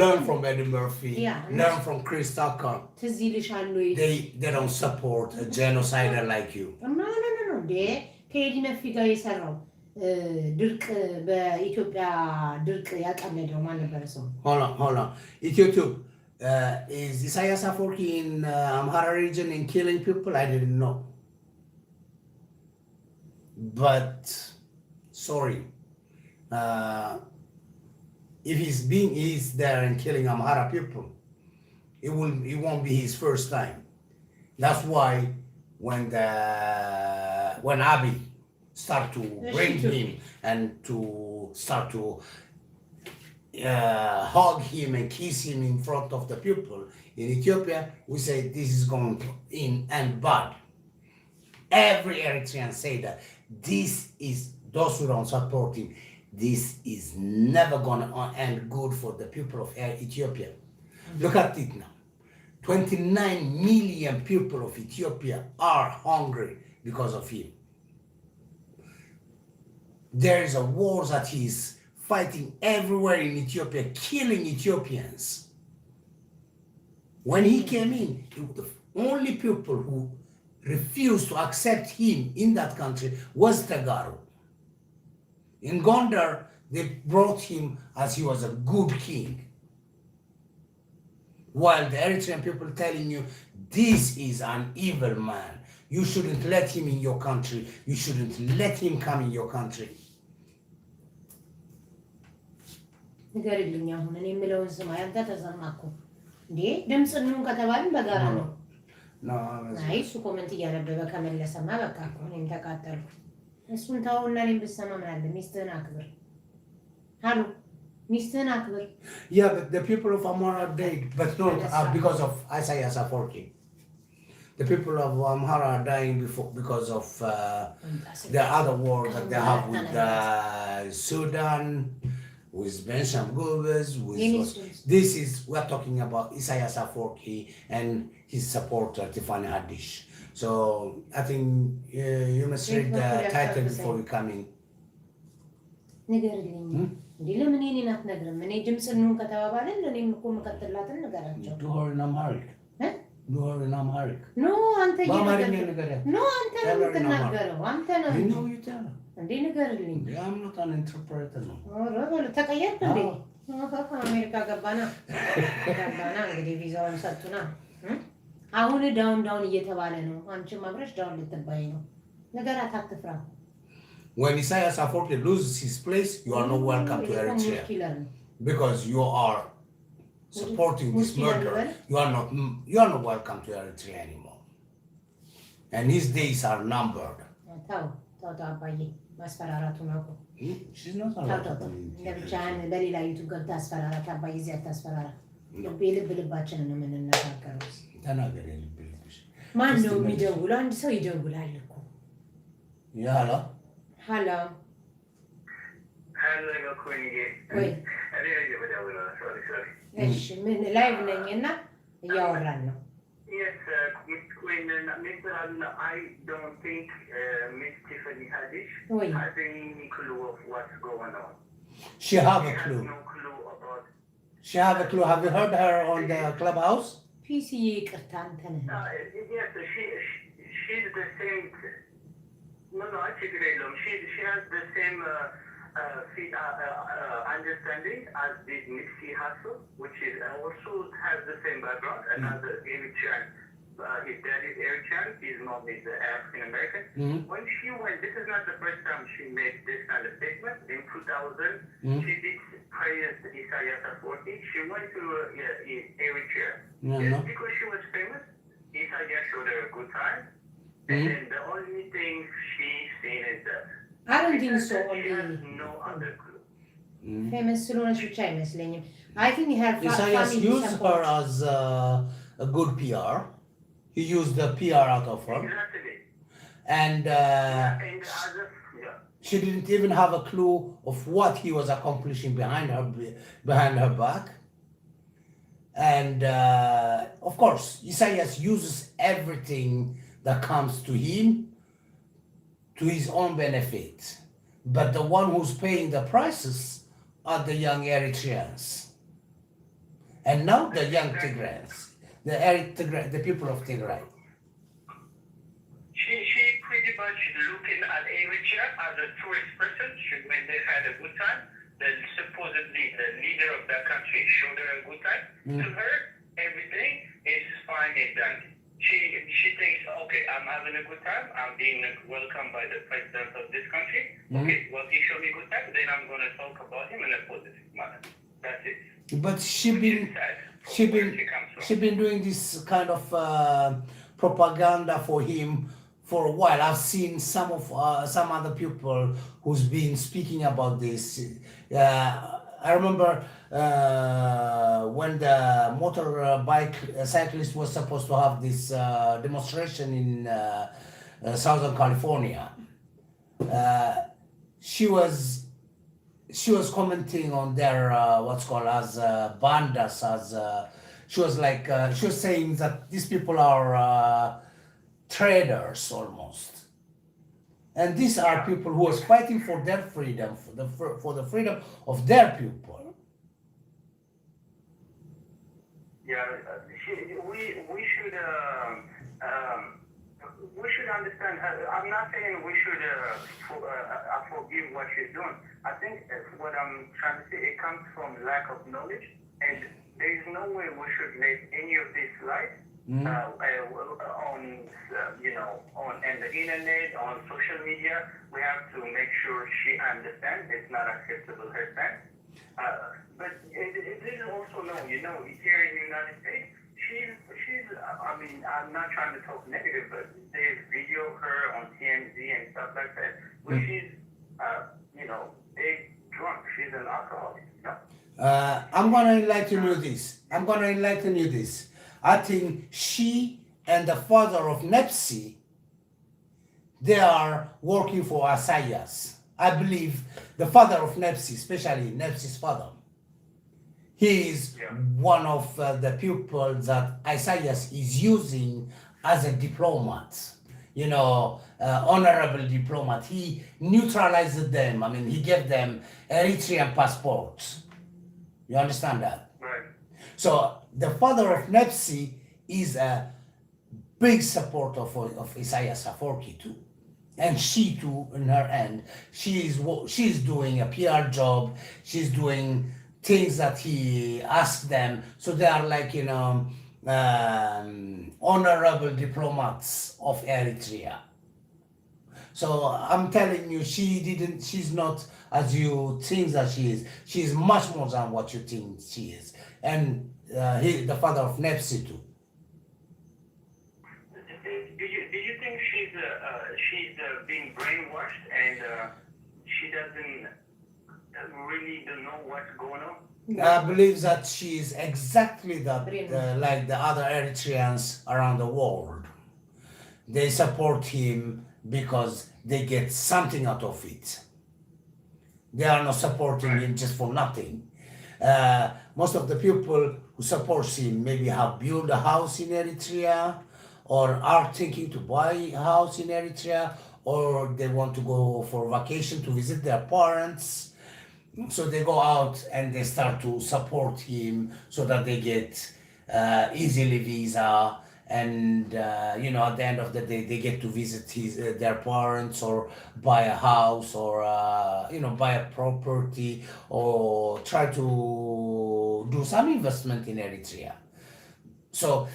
S2: learn from Eddie Murphy
S1: yeah,
S2: learn from Chris Tucker
S1: ትዝ ይልሻል ወይ
S2: they don't support a genocider like you
S1: no ከኤዲ መርፊ ጋር የሰራው ድርቅ በኢትዮጵያ ድርቅ ያቀለደው ማን ነበር ሰው
S2: hold on Ethiopia is Isaiah Saforki in Amhara region in killing people? I didn't know. But sorry, if he's there and killing Amhara people, it won't be his first time. That's why when Abiy start to bring him and to start to hug him and kiss him in front of the people in Ethiopia, we say this is going to end bad. Every Eritrean say that this is those who don't support him. This is never going to end good for the people of Ethiopia. Look at it now. 29 million people of Ethiopia are hungry because of him. There is a war that he's fighting everywhere in Ethiopia, killing Ethiopians. When he came in, the only people who refused to accept him in that country was Tagaro. In Gondar, they brought him as he was a good king. While the Eritrean people telling you, this is an evil man. You shouldn't let him in your country. You shouldn't let him come in your country.
S1: ንገርልኝ አሁን እኔ የምለውን ስማ ያንተ ተሰማኩ እንዴ ድምጽኑን ከተባልን በጋራ ነው አይ እሱ ኮሜንት እያነበበ ከመለሰማ በቃ እኔም ተቃጠልኩ እሱን ታውና እኔም ብሰማ ምን አለ ሚስትህን አክብር ሃሎ ሚስትህን አክብር
S2: yeah but the people of Amhara died but not because of Isaiah Saforki the people of Amhara are dying because of the other war that they have with Sudan with Bensham Gulbez, this is, we're talking about Isaiah Saforki and his supporter, Tiffany Haddish. So, I think you must read the title before we come in.
S1: እንዴ ለምን እኔን አትነግርም? እኔ ድምጽኑን ከተባባልን እኔም እኮ መከተላትን ነገራቸው።
S2: Do her in Amharic. Do her in Amharic.
S1: No, አንተ
S2: በአማርኛ
S1: እየነገርኩህ
S2: ንገሪያት።
S1: No, አንተ ነው የምትናገረው። አንተ ነው።
S2: You know you tell her.
S1: እንዴ ንገርልኝ።
S2: I'm not an interpreter no.
S1: ተቀየርክ እንዴ? አሜሪካ ገባና እንግዲህ ቪዛውን ሰጡና አሁን ዳውን እየተባለ ነው። አንቺም አብረሽ ዳውን ልትባይ ነው። ነገራት አትፍራ።
S2: When Isaias Afwerki loses his place, you are not welcome to Eritrea. Because you are supporting this murder. You are not welcome to Eritrea anymore. And his days are numbered.
S1: አባዬ ማስፈራራቱን አውቆ
S2: She's not allowed.
S1: ለብቻህን በሌላ ዩቱብ ገብታ አስፈራራት። አባዬ እዚህ አታስፈራራ። ልባችንን ነው የምንነጋገረው።
S2: ተናገር ልብልሽ።
S1: ማን ነው የሚደውለው? አንድ ሰው ይደውላል እኮ።
S2: ያላ
S1: ሀሎ
S3: QueenLiya.
S1: እሺ ምን ላይቭ ነኝ እና እያወራን ነው።
S3: Yes, Miss Queen, Mr. Alula, I don't think Miss Tiffany Haddish has any clue of what's going on.
S2: She have a clue.
S3: Has no clue about.
S2: She have a clue. Have you heard her on the clubhouse?
S1: ፒሲ ይቅርታ አንተ ነህ።
S3: Yes, she's the same. No, actually, she has the same understanding as did Nipsey Hussle, which is also has the same background. Another Eritrean, his dad is Eritrean, his mom is African American. When she went, this is not the first time she made this kind of statement. In 2000, she did praise Isaias Afwerki. She went to Eritrea. Just because she was famous, Isaias showed her a good time. And then the only thing she's seen is that.
S1: I don't think so.
S3: She has no other clue.
S1: ፌመስ ስለሆነች ብቻ አይመስለኝም። I think her
S2: Isaias used her as a good PR. He used the PR out of her.
S3: Exactly.
S2: And she didn't even have a clue of what he was accomplishing behind her back. And of course, Isaias uses everything that comes to him to his own benefit. But the one who's paying the prices are the young Eritreans. And now the young Tigrayans, the people of Tigray.
S3: She pretty much looking at Eritrea as a tourist person. When they had a good time, then supposedly the leader of that country showed her a good time. To her, everything is fine and dandy. She thinks, okay, I'm having a good time. I'm being welcomed by the president of this country. Okay, well, he showed me good time. Then I'm going to talk about him in a positive manner. That's it.
S2: But she been doing this kind of propaganda for him for a while. I've seen some other people who's been speaking about this. I remember when the motorbike cyclist was supposed to have this demonstration in Southern California. She was commenting on their what's called as bandas. She was saying that these people are traders almost. And these are people who are fighting for their freedom, for the freedom of their people.
S3: Yeah, we should understand. I'm not saying we should forgive what she's doing. I think what I'm trying to say, it comes from lack of knowledge, and there is no way we should let any of this light on the internet, on social media. We have to make sure she understands it's not acceptable her stance. But it is also known, here in the United States, she's. I mean, I'm not trying to talk negative, but there's video of her on TMZ and stuff like that, where she's, big drunk. She's an alcoholic.
S2: I'm gonna enlighten you this. I think she and the father of Nipsey, they are working for Isaias. I believe the father of Nipsey, especially Nipsey's father, he is one of the people that Isaias is using as a diplomat, honorable diplomat. He neutralized them. I mean, he gave them Eritrean passports. You understand that?
S3: Right.
S2: So the father of Nipsey is a big supporter of Isaias Afwerki too. And she too, in her end, she's doing a PR job. She's doing things that he asked them. So they are like, honorable diplomats of Eritrea. So I'm telling you, she's not as you think that she is. She's much more than what you think she is. And the father of Nepsi too.
S3: Do you think she's being brainwashed and she doesn't really know what's going on?
S2: I believe that she is exactly that, like the other Eritreans around the world. They support him because they get something out of it. They are not supporting him just for nothing. Most of the people who support him maybe have built a house in Eritrea or are thinking to buy a house in Eritrea, or they want to go for vacation to visit their parents. So they go out and they start to support him so that they get easily visa, and at the end of the day they get to visit their parents or buy a house or buy a property or try to do some investment in Eritrea. So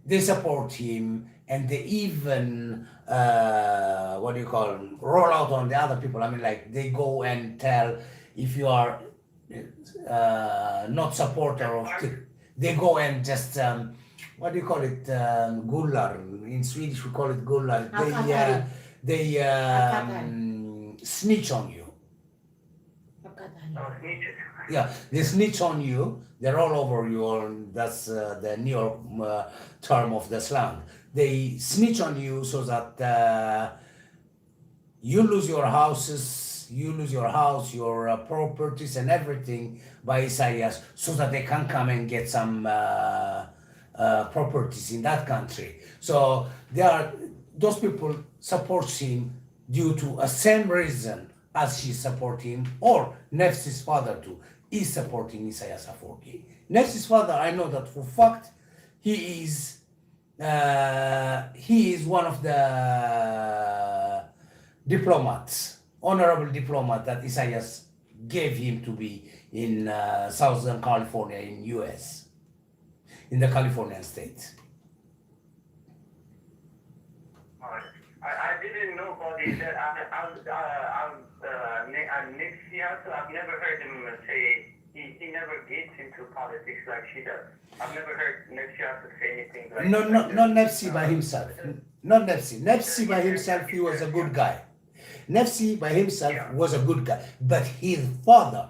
S2: they support him, and they even roll out on the other people. I mean, like, they go and tell, if you are not supporter of, they go and just gullar. In Swedish we call it gullar. They snitch on you. Yeah, they snitch on you. They roll over you, or that's the New York term of the slang. They snitch on you so that you lose your houses, your properties and everything by Isaias, so that they can come and get some properties in that country. So those people support him due to a same reason as she support him, or Nefsi's father too is supporting Isaias Afwerki. Nefsi's father, I know that for fact. He is one of the diplomats, honorable diplomat that Isaias gave him to be in Southern California in US, in the Californian state.
S3: I didn't know about it. I've never heard him say he never gets into politics like she does. I've never heard Nefsi say anything like that.
S2: Not Nefsi by himself. Not Nefsi. Nefsi by himself, he was a good guy. Nefsi by himself was a good guy. But his father.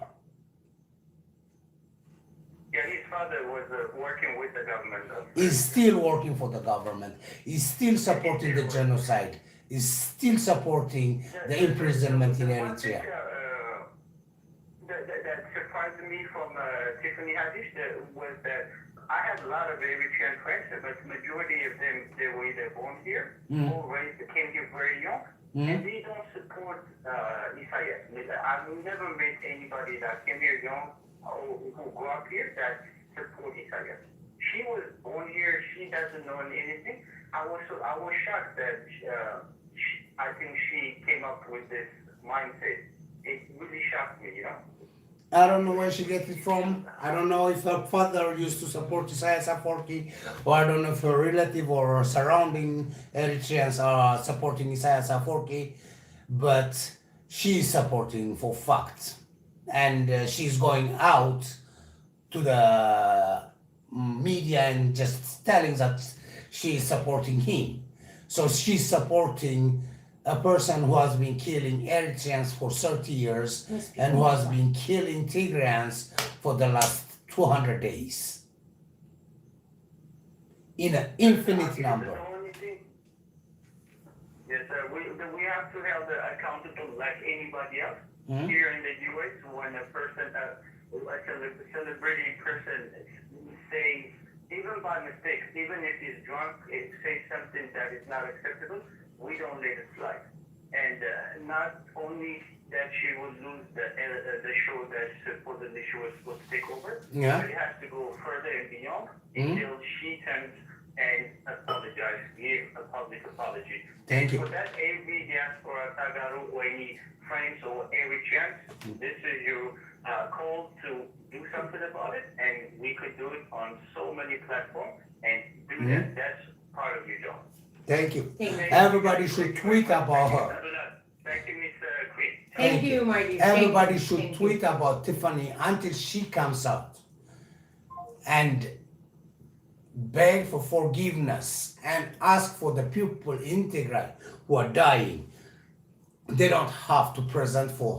S3: Yeah, his father was working with the government.
S2: He's still working for the government. He's still supporting the genocide. He's still supporting the imprisonment in Eritrea.
S3: That surprised me from Tiffany Haddish was that I had a lot of Eritrean friends, but the majority of them, they were either born here or came here very young, and they don't support Isaias. I've never met anybody that came here young who grew up here that support Isaias. She was born here. She doesn't know anything. I was shocked that I think she came up with this mindset. It really shocked me,
S2: I don't know where she gets it from. I don't know if her father used to support Isaias Afwerki, or I don't know if her relative or surrounding Eritreans are supporting Isaias Afwerki, but she's supporting for fact. And she's going out to the media and just telling that she's supporting him. So she's supporting a person who has been killing Eritreans for 30 years and who has been killing Tigrayans for the last 200 days in an infinite number.
S3: Yes, we have to hold accountable like anybody else. Here in the U.S., when a person, a celebrity person, says, even by mistake, even if he's drunk, says something that is not acceptable, we don't let it slide. And not only that she will lose the show that supposedly she was supposed to take over, but it has to go further and beyond until she turns and apologize, give a public apology.
S2: Thank you.
S3: For that, every diaspora, Tagaru, or any friends or every chance, this is your call to do something about it, and we could do it on so many platforms and do and that's part of your job.
S2: Thank you.
S1: Thank you.
S2: Everybody should tweet about her.
S3: Thank you, Mr. Queen.
S1: Thank you, my dear.
S2: Everybody
S1: Thank you.
S2: should
S1: Thank you.
S2: tweet about Tiffany until she comes out and beg for forgiveness and ask for the people in Tigray who are dying. They don't have to present for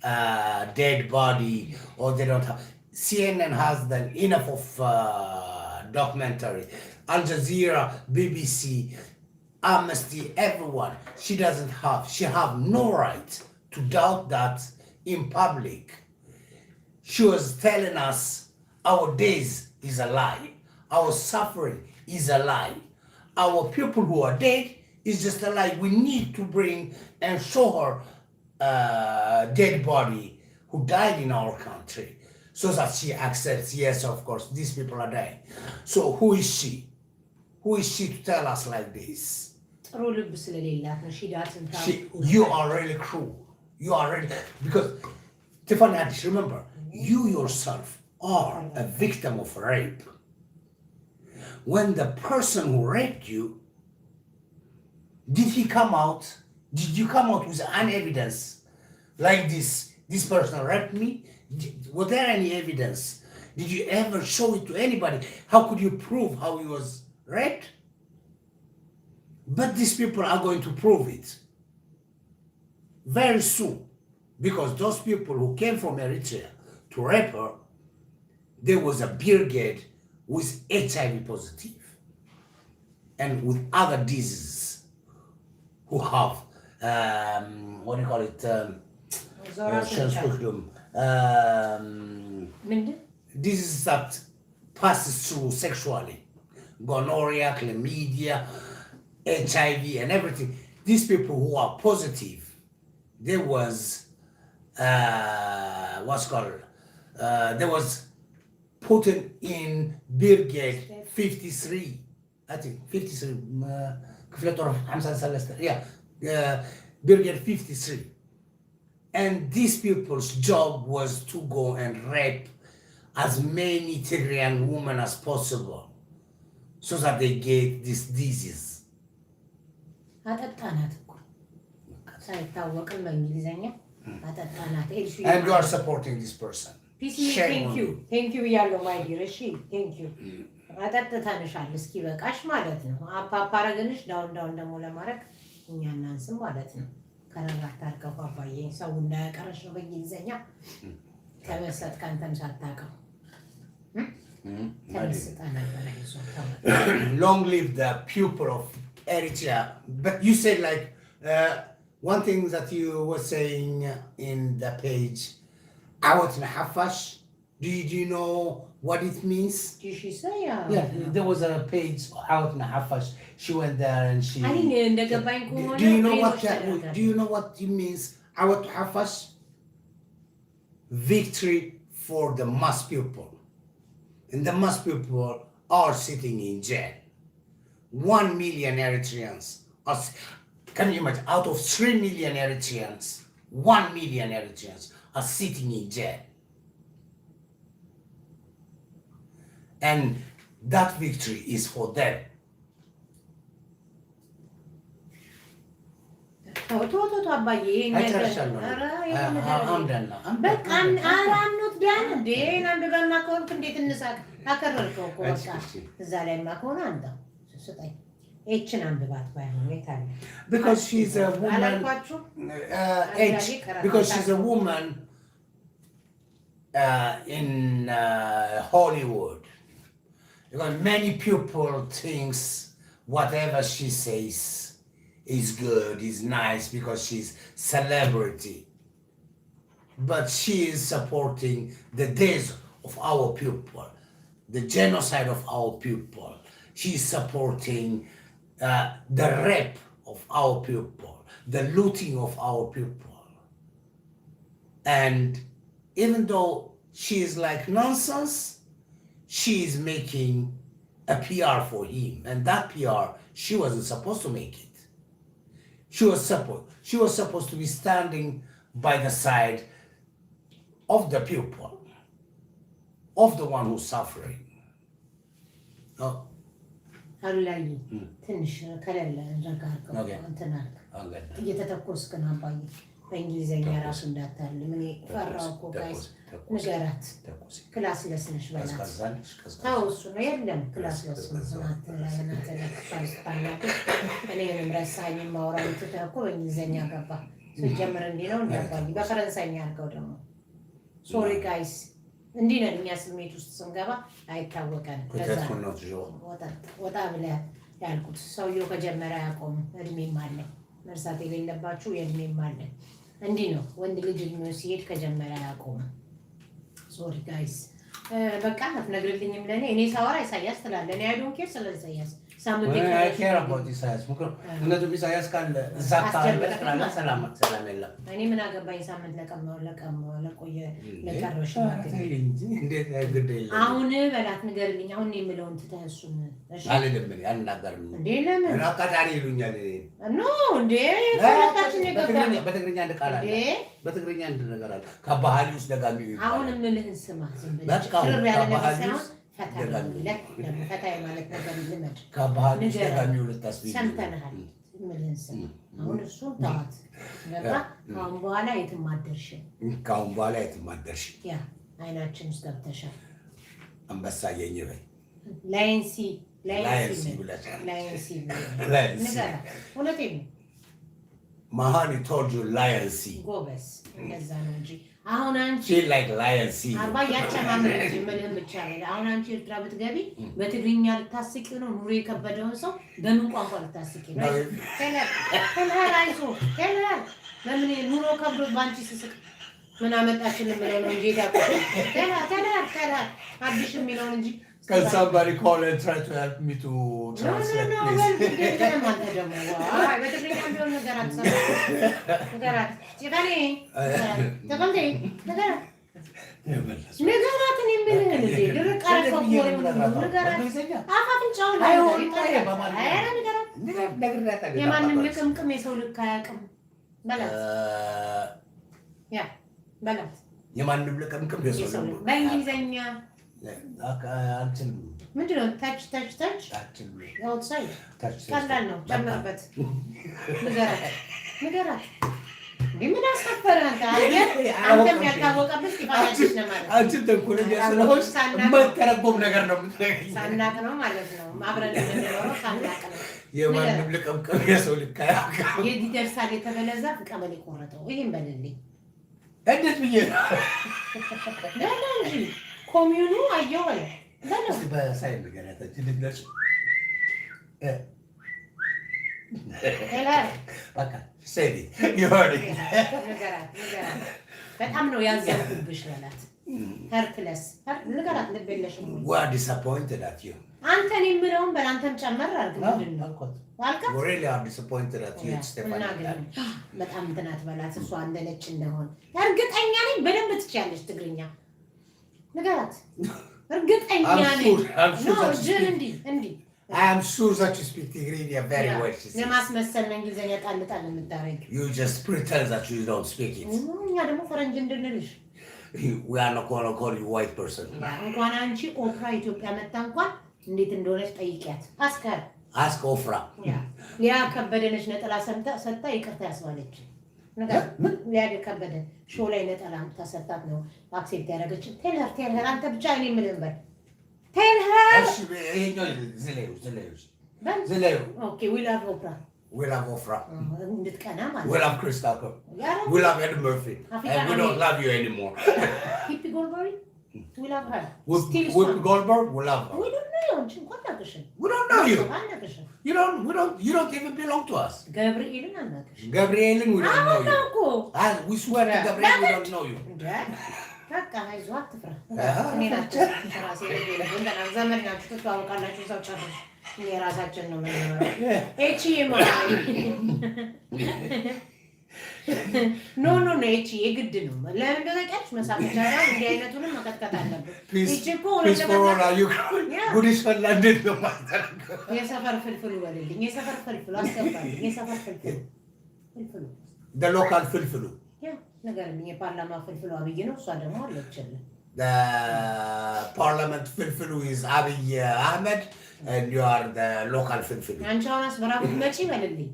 S2: her dead body, or they don't have. CNN has then enough of documentary. Al Jazeera, BBC, Amnesty, everyone. She doesn't have. She have no right to doubt that in public. She was telling us our days is a lie. Our suffering is a lie. Our people who are dead is just a lie. We need to bring and show her dead body who died in our country so that she accepts, yes, of course, these people are dying. So who is she? Who is she to tell us like this?
S1: ጥሩ ልብ ስለሌላት ነው። She doesn't have.
S2: You are really cruel. You are really, because Tiffany Haddish, remember, you yourself are a victim of rape. When the person who raped you, did he come out? Did you come out with any evidence like this person raped me? Was there any evidence? Did you ever show it to anybody? How could you prove how he was raped? But these people are going to prove it very soon, because those people who came from Eritrea to rape her, there was a brigade with HIV positive and with other diseases who have what do you call it? Diseases that passes through sexually, gonorrhea, chlamydia, HIV, and everything. These people who are positive, there was there was put in Brigade 53, I think 53. Brigade 53. And these people's job was to go and rape as many Tigrayan women as possible so that they get this disease. And you are supporting this person.
S1: Thank you ያለው my dear. እሺ thank you. አጠጥተንሻል እስኪ በቃሽ ማለት ነው። አፓፓረግንሽ ዳውን ደግሞ ለማድረግ እኛ እናንስም ማለት ነው። ከረራት አድርገው አባዬ ሰው እንዳያቀረሽ ነው በእንግሊዘኛ ከመሰጥ ካንተም ሳታውቀው ተመስጣ ነበር ይዞ
S2: Long live the people of Eritrea. But you said like one thing that you were saying in the page, Awat Nahafash. Do you know what it means?
S1: Did she say?
S2: Yeah, there was a page out in Hafash. She went there and she. Do you know what? Do you know what it means? Out Hafash. Victory for the mass people, and the mass people are sitting in jail. 1 million Eritreans are. Can you imagine? Out of 3 million Eritreans, 1 million Eritreans are sitting in jail. And that victory is for them.
S1: I'm not done.
S2: Because she's a woman. Because she's a woman in Hollywood. Because many people thinks whatever she says is good, is nice because she's celebrity. But she is supporting the days of our people, the genocide of our people. She's supporting the rape of our people, the looting of our people. And even though she is like nonsense, she is making a PR for him, and that PR, she wasn't supposed to make it. She was supposed to be standing by the side of the people, of the one who's suffering.
S1: አሉላዬ ትንሽ ከለለ ረጋርገው እንትን አልክ እየተተኮስክ ነው አባዬ በእንግሊዘኛ ራሱ እንዳታል ምን ፈራው እኮ ጋይስ ንገራት ክላስ ለስነሽ በላት ታው እሱ ነው የለም ክላስ ለስነሽ እኔንም ረሳኝ ማውራው ተተኮ በእንግሊዘኛ ገባ ሲጀምር እንዴ ነው እንዳባዬ በፈረንሳይኛ አድርገው ደግሞ ሶሪ ጋይስ እንዲህ ነው እኛ ስሜት ውስጥ ስንገባ አይታወቀንም ከዛ ወጣ ብለ ያልኩት ሰውየው ከጀመረ ያቆም እድሜም አለ መርሳት የሌለባችሁ የእድሜም አለ እንዲህ ነው ወንድ ልጅ ነው ሲሄድ ከጀመረ ያቆም ሶሪ ጋይስ በቃ አትነግርልኝም ለኔ እኔ ሳወራ ኢሳያስ ትላለህ እኔ አይ ዶንት ኬር ስለ ኢሳያስ ሳምንት
S2: ኬር አባውት ኢሳያስ ምክሮ እነሱ ኢሳያስ ካለ ዛታ በተክራና ሰላም የለም
S1: እኔ ምን አገባኝ ሳምንት ለቆየ ለቀረሽ ማለት
S2: እንዴት ግዴለ
S1: አሁን በላት ንገርልኝ አሁን ነው የምለውን ትተህሱን
S2: እሺ አልልም ያናገርም
S1: እንዴ ለምን
S2: አቃጣሪ ይሉኛል
S1: ኖ እንዴ ሰላታችን የገባኝ
S2: በትግርኛ እንደቃላ በትግርኛ እንደነገር አለ ከባህሊ ውስጥ ደጋሚ
S1: አሁን ምንህን ስማ ዝም ብለህ ትርብ ያለ ነገር ሳይሆን ፈታይ ማለት ነገር ልመድ
S2: ከባህሊ ውስጥ ደጋሚ ልታስቢ
S1: ሰምተናል ምንህን ስማ አሁን እሱ ታዋት ነበር ካሁን በኋላ የትም አደርሽ ያ አይናችን ውስጥ ገብተሻል
S2: አንበሳ የኝ በይ
S1: ላይንሲ
S2: ብለሻል
S1: ንገራ እውነቴን ነው
S2: Mahani told you lion see.
S1: ጎበዝ እንደዛ ነው እንጂ አሁን አንቺ
S2: she like lion see.
S1: አርባ ያቻማመን ምንም ብቻ ነው አሁን አንቺ ኤርትራ ብትገቢ በትግርኛ ልታስቂው ነው ኑሮ የከበደውን ሰው በምን ቋንቋ ልታስቂው ነው ተላራይሶ ለምን ኑሮ ከብዶ ባንቺ ስስቅ ምን አመጣችልን ብለው ነው እንጂ ዳቆ ተላ አዲስ የሚለውን እንጂ
S2: Can somebody call and try to help me to translate, please?
S1: የማንም ልቅምቅም የሰው ልክ አያውቅም በላት
S2: የማንም ልቅምቅም የሰው ልክ
S1: በእንግሊዘኛ
S2: አንቺን
S1: ምንድነው ታች አውትሳይድ ቀላል ነው ጨምርበት ንገራት ምን አስከፈረ አንተም ያልታወቀብህ እስጢፋኖስ ነው ማለት
S2: አንቺን ተንኮለኛ ስለሆንሽ የማይተረጎም ነገር ነው የምትነግሪኝ
S1: ሳናቅ ነው ማለት ነው አብረን እንደምንኖረው ሳናቅ ነው
S2: የማንም ልቅምቅም የሰው ልክ አያውቅም
S1: የዲደርሳል የተበለዛ ቀበሌ ቆረጠው ይሄን በልልኝ
S2: እንዴት ብዬ ነው
S1: እንጂ ኮሚዩኑ አየው አለ
S2: በለው በሳይን ገናታች ልግለጽ በቃ ሰዲ ይሆን
S1: ነገራት በጣም ነው ያዘንኩብሽ ለላት ሄርክለስ ነገራት ልበለሽ
S2: what disappointed at you
S1: አንተን የምለውን በላንተም ጨመር አድርግ ምንድነው ዋልካ
S2: really are disappointed at you Stefan
S1: በጣም እንትናት በላት እሷ እንደለች እንደሆነ እርግጠኛ ነኝ በደንብ ትችያለሽ ትግርኛ ነገራት እርግጠኛ ነኝ
S2: I am sure that you speak Tigrinya very well.
S1: ለማስመሰል ነው እንግሊዘኛ ጣልጣል የምታረግ
S2: You just pretend that you don't speak it.
S1: እኛ ደግሞ ፈረንጅ እንድንልሽ
S2: We are not going to call you white person.
S1: እንኳን አንቺ ኦፕራ ኢትዮጵያ መጣ እንኳን እንዴት እንደሆነች ጠይቂያት
S2: Ask Ofra.
S1: ሊያ ከበደነች ነጠላ ሰጣ ይቅርታ ያስባለች ነገር ሊያ ከበደ ሾው ላይ ነጠላ ተሰጣት ነው አክሴፕት ያደረገች ቴለር አንተ ብቻ እኔ ምንም በል ቴለር
S2: ዝለዩ
S1: Okay, we love Oprah.
S2: We love Ofra.
S1: እንድትቀና ማለት
S2: We love Chris Tucker. We love Eddie Murphy. And we don't love you anymore.
S1: Hippie Goldberg? We love her.
S2: Whoopi Goldberg? We love her.
S1: We don't know you.
S2: We don't know you. You don't even belong to us.
S1: Gabriel,
S2: we don't know you. We swear to Gabriel, we don't know you.
S1: በቃ አይዞህ አትፍራ እኔ ናቸው ራሴ ለምን ዘመን ናችሁ ተዋውቃላችሁ ሰው ጨርሽ የራሳችን ነው ማለት እቺ ማለት ኖ እቺ የግድ ነው ለምን እንደነቀች መሳፈቻ ጋር እንዲህ አይነቱንም መከተከት አለበት እቺ እኮ
S2: ጉዲስ ፈላንዴት ነው ማለት
S1: የሰፈር ፍልፍሉ ወለልኝ የሰፈር ፍልፍሉ አስገባልኝ የሰፈር ፍልፍሉ
S2: the local ፍልፍሉ
S1: ነገርልኝ የፓርላማ ፍልፍሉ አብይ ነው እሷ ደግሞ አለችልኝ
S2: the parliament ፍልፍሉ is Abiy Ahmed and you are the local filfil.
S1: አንቺ አሁን አስመራ ብትመጪ በልልኝ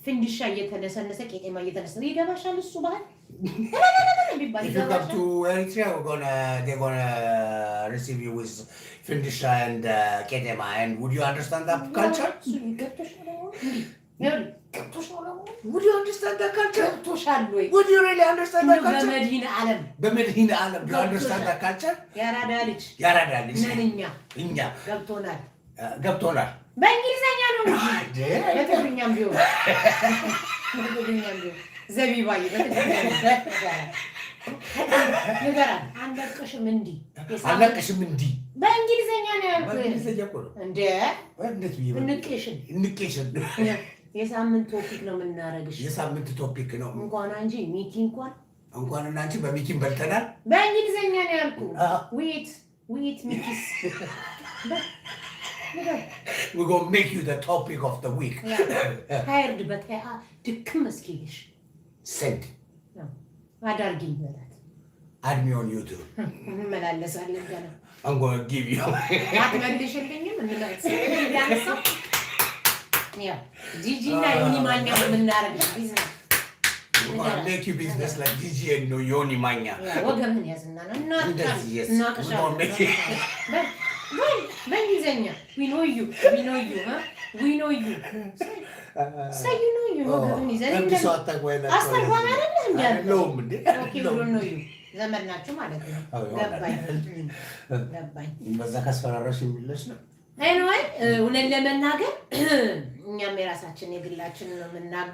S1: ፍንድሻ እየተነሰነሰ ቄጤማ እየተነሰነ ይገባሻል እሱ ባህል
S2: If you come to Eritrea, they're gonna receive you with findisha and ketema. And would you understand that culture? Would you understand that culture? Would you really understand that culture? በመድሂነ ዓለም do you understand that culture?
S1: ያራዳ ልጅ
S2: እኛ ገብቶናል
S1: በእንግሊዘኛ ነው እንጂ በትግርኛም ቢሆን ዘቢባዬ በትግርኛ ንገራ አንለቅሽም እንዲ በእንግሊዘኛ ነው ያልኩት
S2: በእንግሊዘኛ እኮ ነው
S1: እንደ እንቄሽን የሳምንት ቶፒክ ነው የምናረግሽ
S2: የሳምንት ቶፒክ ነው
S1: እንኳን አንቺ ሚቲንግ
S2: እንኳን እና አንቺ በሚቲንግ በልተናል
S1: በእንግሊዘኛ ነው ያልኩት ዊት ሚቲስ
S2: We're going to make you the topic of the week.
S1: Hired, but ድክም እስኪልሽ
S2: Send.
S1: አዳርጊኝ በላት
S2: Add me on YouTube.
S1: እንመላለሳለን ገና
S2: I'm going to give you.
S1: አትመልሽልኝም እንመላለሳለን ያ ጂጂና ዮኒ ማኛ የምናረግሽ ቢዝነስ
S2: We're going to make you business like Gigi and Yoni Manya.
S1: ወገምን ያዝና ነው እናቀሻለን በእንግሊዘኛ we know you say you know you ወገምን ይዘን አስተርጓሚ አይደለም እንዴ ኦኬ ብሎ ነው ዘመድ ናችሁ ማለት ነው ገባኝ
S2: በዛ ካስፈራራሽ የሚለሽ ነው
S1: anyway እውነት ለመናገር እኛም የራሳችን የግላችን ነው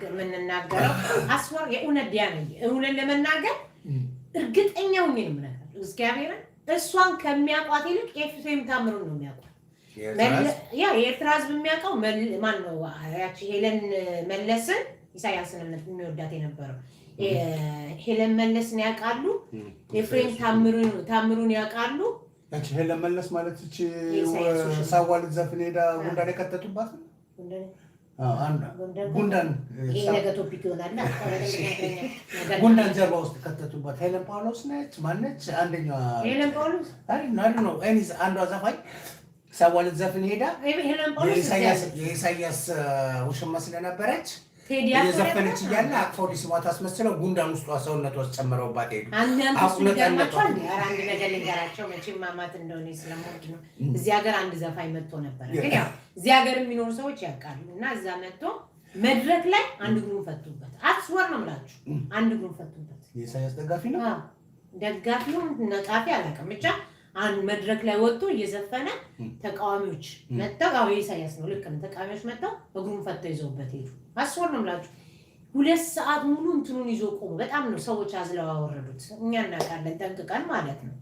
S1: የምንናገረው አስወር የእውነት ዲያነኝ እውነት ለመናገር እርግጠኛው ነኝ ማለት እግዚአብሔር እሷን ከሚያቋት ይልቅ ኤፍሬም ታምሩን ነው የሚያቋት ያ የኤርትራ ህዝብ የሚያውቀው ማን ነው ያቺ ሄለን መለስን ኢሳያስን የሚወዳት የነበረው ሄለን መለስን ያውቃሉ ኤፍሬም ታምሩን ያውቃሉ
S2: እቺ ሄለን መለስ ማለት እቺ ሳዋል ዘፍን ሄዳ ጉንዳን የከተቱባት ጉንዳን
S1: ይሄ ነገ ቶፒክ ይሆናል
S2: ጉንዳን ጀርባ ውስጥ ከተቱባት ሄለን ጳውሎስ ነች ማነች አንደኛዋ
S1: ሄለን ጳውሎስ
S2: አይደል ነው ኤኒስ አንዷ ዘፋኝ ሳዋል ዘፍን ሄዳ
S1: ሄለን ጳውሎስ
S2: የኢሳያስ ውሽማ ስለነበረች የዘፈነች እያለ አቅፎ ሊስሟት አስመስለው ጉንዳን ውስጥ ሰውነት ውስጥ ጨምረውባት ሄዱ
S1: አንድ ነገር ልንገራቸው መቼም ማማት እንደሆነ ስለሞድ ነው እዚህ ሀገር አንድ ዘፋኝ መጥቶ ነበር ግን ያው እዚህ ሀገር የሚኖሩ ሰዎች ያውቃሉ እና እዛ መጥቶ መድረክ ላይ አንድ ግሩም ፈቱበት አስወር ነው የምላችሁ አንድ ግሩም ፈቱበት
S2: የኢሳያስ ደጋፊ ነው
S1: ነቃፊ አላውቅም ብቻ አንድ መድረክ ላይ ወጥቶ እየዘፈነ ተቃዋሚዎች መጣው የኢሳያስ ነው ልክ ነው ተቃዋሚዎች መጣው እግሩን ፈተው ይዘውበት ሄዱ አስወር ነው የምላችሁ 2 ሰዓት ሙሉ እንትኑን ይዞ ቆሞ በጣም ነው ሰዎች አዝለው አወረዱት እኛ እናውቃለን ጠንቅቀን ማለት ነው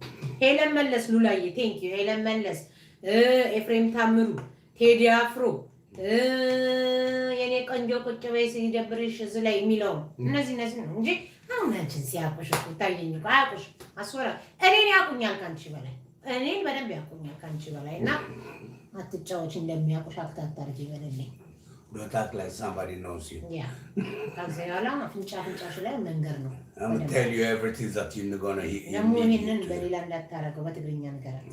S1: ሄለን መለስ ሉላዬ ቴንክ ዩ ሄለን መለስ ኤፍሬም ታምሩ ቴዲ አፍሮ የኔ ቆንጆ ቁጭ በይ ሲደብርሽ እዚህ ላይ የሚለው እነዚህ ነው እንጂ አሁን አንቺን ሲያቆሽ ታየኝ እኮ አያቆሽ አስወራ እኔን ያቁኛል ካንቺ በላይ እኔን በደንብ ያቁኛል ካንቺ በላይ እና አትጫወች እንደሚያቆሽ አክታታርጂ በለልኝ
S2: don't act like somebody knows you
S1: yeah ካንዘያላ ፍንጫሽ ላይ መንገር ነው
S2: I'm tell you everything that you're going to hear
S1: ደግሞ ይሄንን በሌላ እንዳታረገው በትግርኛ ነገራት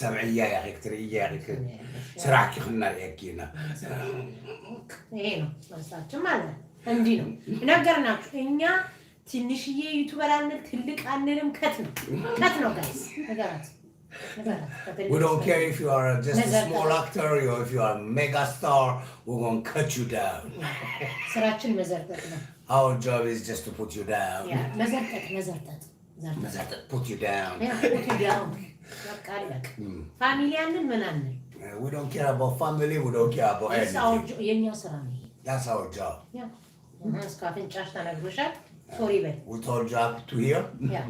S2: ሰምዕያ ያ ክትርያ ስራክ ይخنا ያኪና
S1: ይሄ ነው ማሳቸው ማለት እንዲህ ነው ነገርናችሁ እኛ ትንሽዬ ዩቲዩበር አንል ትልቅ አንልም ከት ነው ጋይስ ነገራት
S2: we don't care if you are just a small actor or if you are a mega star we're going to cut you down
S1: ስራችን መዘርጠጥ ነው
S2: our job is just to put you down
S1: መዘርጠጥ
S2: put you down
S1: ያቃለቅ ፋሚሊያንን ምናምን
S2: we don't care about family we don't care about anything
S1: የኛ ስራ ነው
S2: that's our job
S1: እስካፍንጫሽ ተነግሮሻል ሶሪ በል
S2: we told you up to here
S1: yeah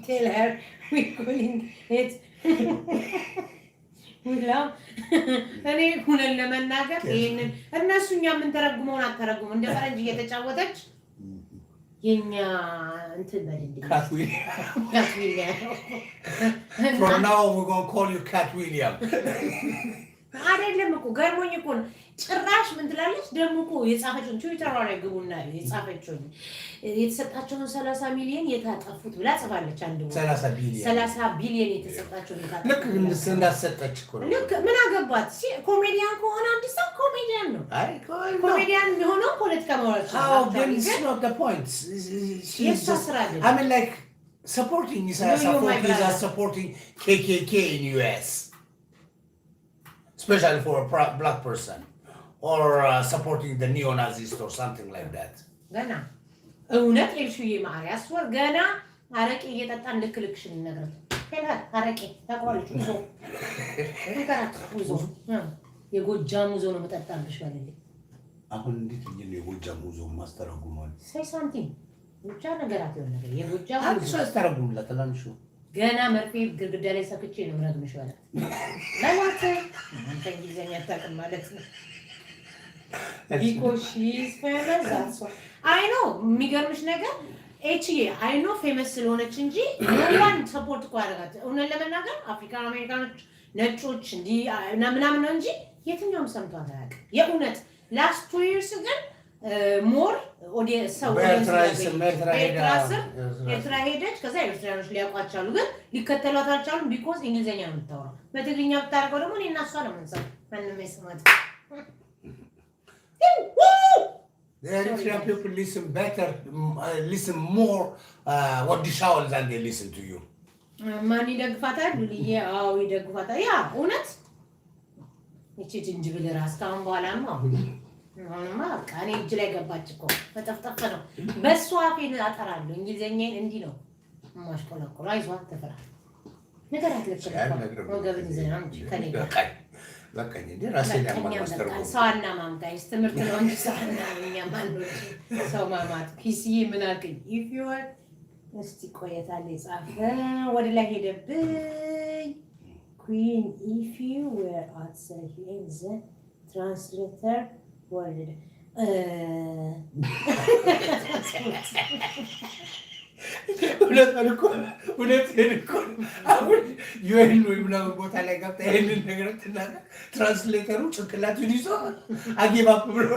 S1: tell her we calling it we love እኔ ሁነን ለመናገር ይሄንን እነሱኛ ምን ተረጉመውን አተረጉሙ እንደ ፈረንጅ እየተጫወተች የኛ እንትን በልልኝ
S2: from now we're going to call you Cat William
S1: አይደለም እኮ ገርሞኝ እኮ ጭራሽ ምን ትላለች ደግሞ እኮ የጻፈችውን ትዊተር ላይ ግቡና የጻፈችውን የተሰጣቸውን 30 ሚሊዮን የታጠፉት ብላ ጽፋለች። አንድ ወር 30 ቢሊዮን የተሰጣቸውን የታጠፉት
S2: ልክ እንዳሰጠች እኮ ነው።
S1: ልክ ምን አገባት? ኮሜዲያን ከሆነ አንድ ሰው ኮሜዲያን ነው።
S2: አይ
S1: ኮሜዲያን ቢሆነው ፖለቲካ ማውራት ነው።
S2: አዎ ግን it's not the point. I mean like supporting supporting KKK in US. Especially for a black person, or supporting the neo-Nazis or something like that.
S1: Gana, እውነት ኤልሹዬ ማሪያስ ወር ገና አረቄ እየጠጣ እንደክልክሽን ነገር ከላ አረቄ ታቋለች ውዞ እንካራት ውዞ የጎጃም ውዞ ነው መጠጣልሽ ባለልኝ
S2: አሁን እንዴት ነው የጎጃም ውዞ ማስተረጉማል
S1: ሳይ ሳንቲም ብቻ ነገራት የሆነ ነገር የጎጃም
S2: ውዞ ማስተረጉምላት ተላንሹ
S1: ገና መርፌ ግድግዳ ላይ ሰክቼ ነው ምራግምሽ ማለት ማለት አንተ እንግሊዘኛ ታውቅ ማለት ነው because she is famous that's why I know የሚገርምሽ ነገር ኤችዬ I know famous ስለሆነች እንጂ no one support እኮ ያደርጋት እውነት ለመናገር አፍሪካን አሜሪካኖች ነጮች እንዲ ምናምን ነው እንጂ የትኛውም ሰምቷት አያውቅም የእውነት last 2 years ግን ሞር ኦዲየንስ ሰው ኤርትራ ሄደች ከዛ ኤርትራኖች ሊያውቋቻሉ ግን ሊከተሏት አልቻሉም ቢኮዝ እንግሊዘኛ ነው የምታወራው በትግርኛ ብታደርገው ደግሞ እኔና እሷ ነው የምንሰማው ማንም አይሰማት
S2: The Eritrean people listen better, listen more what the shower than they listen to you.
S1: ማን ይደግፋታል ሉሊዬ አዎ ይደግፋታል ያ እውነት እቺ ጅንጅብል ራስ ካሁን በኋላ ነው አሁንማ ቃኔ እጅ ላይ ገባች እኮ ተጠፍጠፈ ነው በሷ አፌን አጠራለሁ እንግሊዘኛዬን እንዲ ነው ማሽቆላቆላ አይዟት ተፈራ ነገር አትለጥፈው ወገብን ይዘና እንጂ ከኔ
S2: በቃ እንዴ ራሴን ያማስተርኩ
S1: ሰውና ማምጋይስ ትምህርት ነው እንጂ ሰውና ማንዶች ሰው ማማት ፒሲ ምን አልከኝ if you are እስቲ ቆየታለ ጻፈ ወደ ላይ ሄደብኝ queen if you were at the translator word
S2: ሁለት አሁን ዩኤን ወይ ምናምን ቦታ ላይ ገብታ ይሄንን ነገር ትናገር ትራንስሌተሩ ጭንቅላቱን ይዞ አጌባብ ብሎ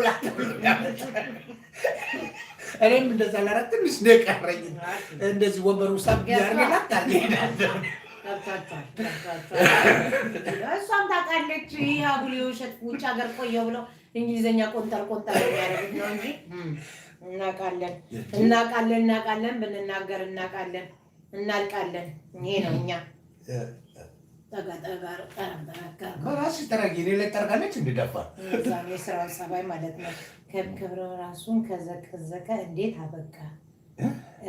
S2: እኔም እንደዛ ላራት ትንሽ ነው የቀረኝ እንደዚህ ወንበሩ ሳብ ያርገላት ታዲያ እሷም ታውቃለች አጉሊ ውሸት ውጭ ሀገር ቆየው ብለው እንግሊዘኛ ቆንጠር የሚያደርጉት ነው እንጂ እናቃለን ብንናገር እናቃለን እናልቃለን ይሄ ነው እኛ ተጋጣጋር ራስ ተራጊ ላይ ተርጋለች እንደደፋ
S1: ዛሬ ስራው ሰባይ ማለት ነው ከብረ ራሱን ከዘቀዘቀ እንዴት አበቃ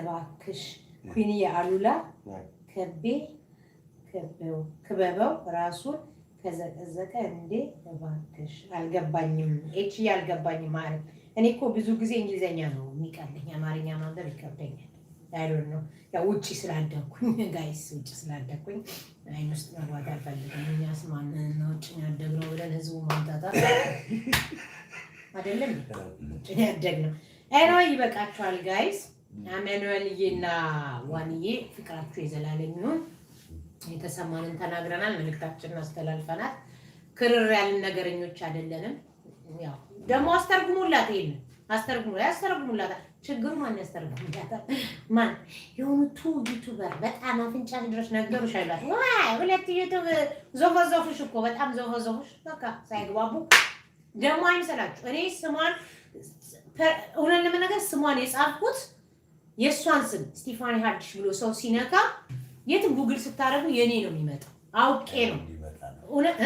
S1: እባክሽ ኩዊንሊያ አሉላ ከበበው ራሱን ከዘቀዘቀ እንዴ እባክሽ አልገባኝም እቺ ያልገባኝም ማለት እኔ እኮ ብዙ ጊዜ እንግሊዘኛ ነው የሚቀርልኝ አማርኛ ማንበብ ይከብደኛል I don't know ያው ውጪ ስላደኩኝ ጋይስ ውጪ ስላደኩኝ አይን ውስጥ መግባት አልፈልግም እኛስ ማን ነው ውጪ ያደግነው ብለን ህዝቡ ማምጣታ አይደለም ውጪ ያደግነው ኤኒዌይ ይበቃችኋል ጋይስ አማኑኤልዬና ዋንዬ ፍቅራችሁ የዘላለም ይሁን የተሰማንን ተናግረናል መልእክታችንን አስተላልፈናል ክርር ያልን ነገረኞች አይደለንም ያው ደሞ አስተርጉሙላት ይሄን አስተርጉሙላት ችግሩ ማን ያስተርጉሙላት ማን የሆኑቱ ዩቲዩበር በጣም አፍንጫሽ ድረስ ነገሩሽ አይሏት ዋይ ሁለት ዩቲዩብ ዘፈዘፉሽ እኮ በጣም ዘፈዘፉሽ በቃ ሳይግባቡ ደሞ አይመስላችሁ እኔ ስሟን እውነት ለመናገር ስሟን የጻፍኩት የሷን ስም ስቲፋኒ ሃዲሽ ብሎ ሰው ሲነካ የት ጉግል ስታረጉ የኔ ነው የሚመጣው አውቄ ነው እውነት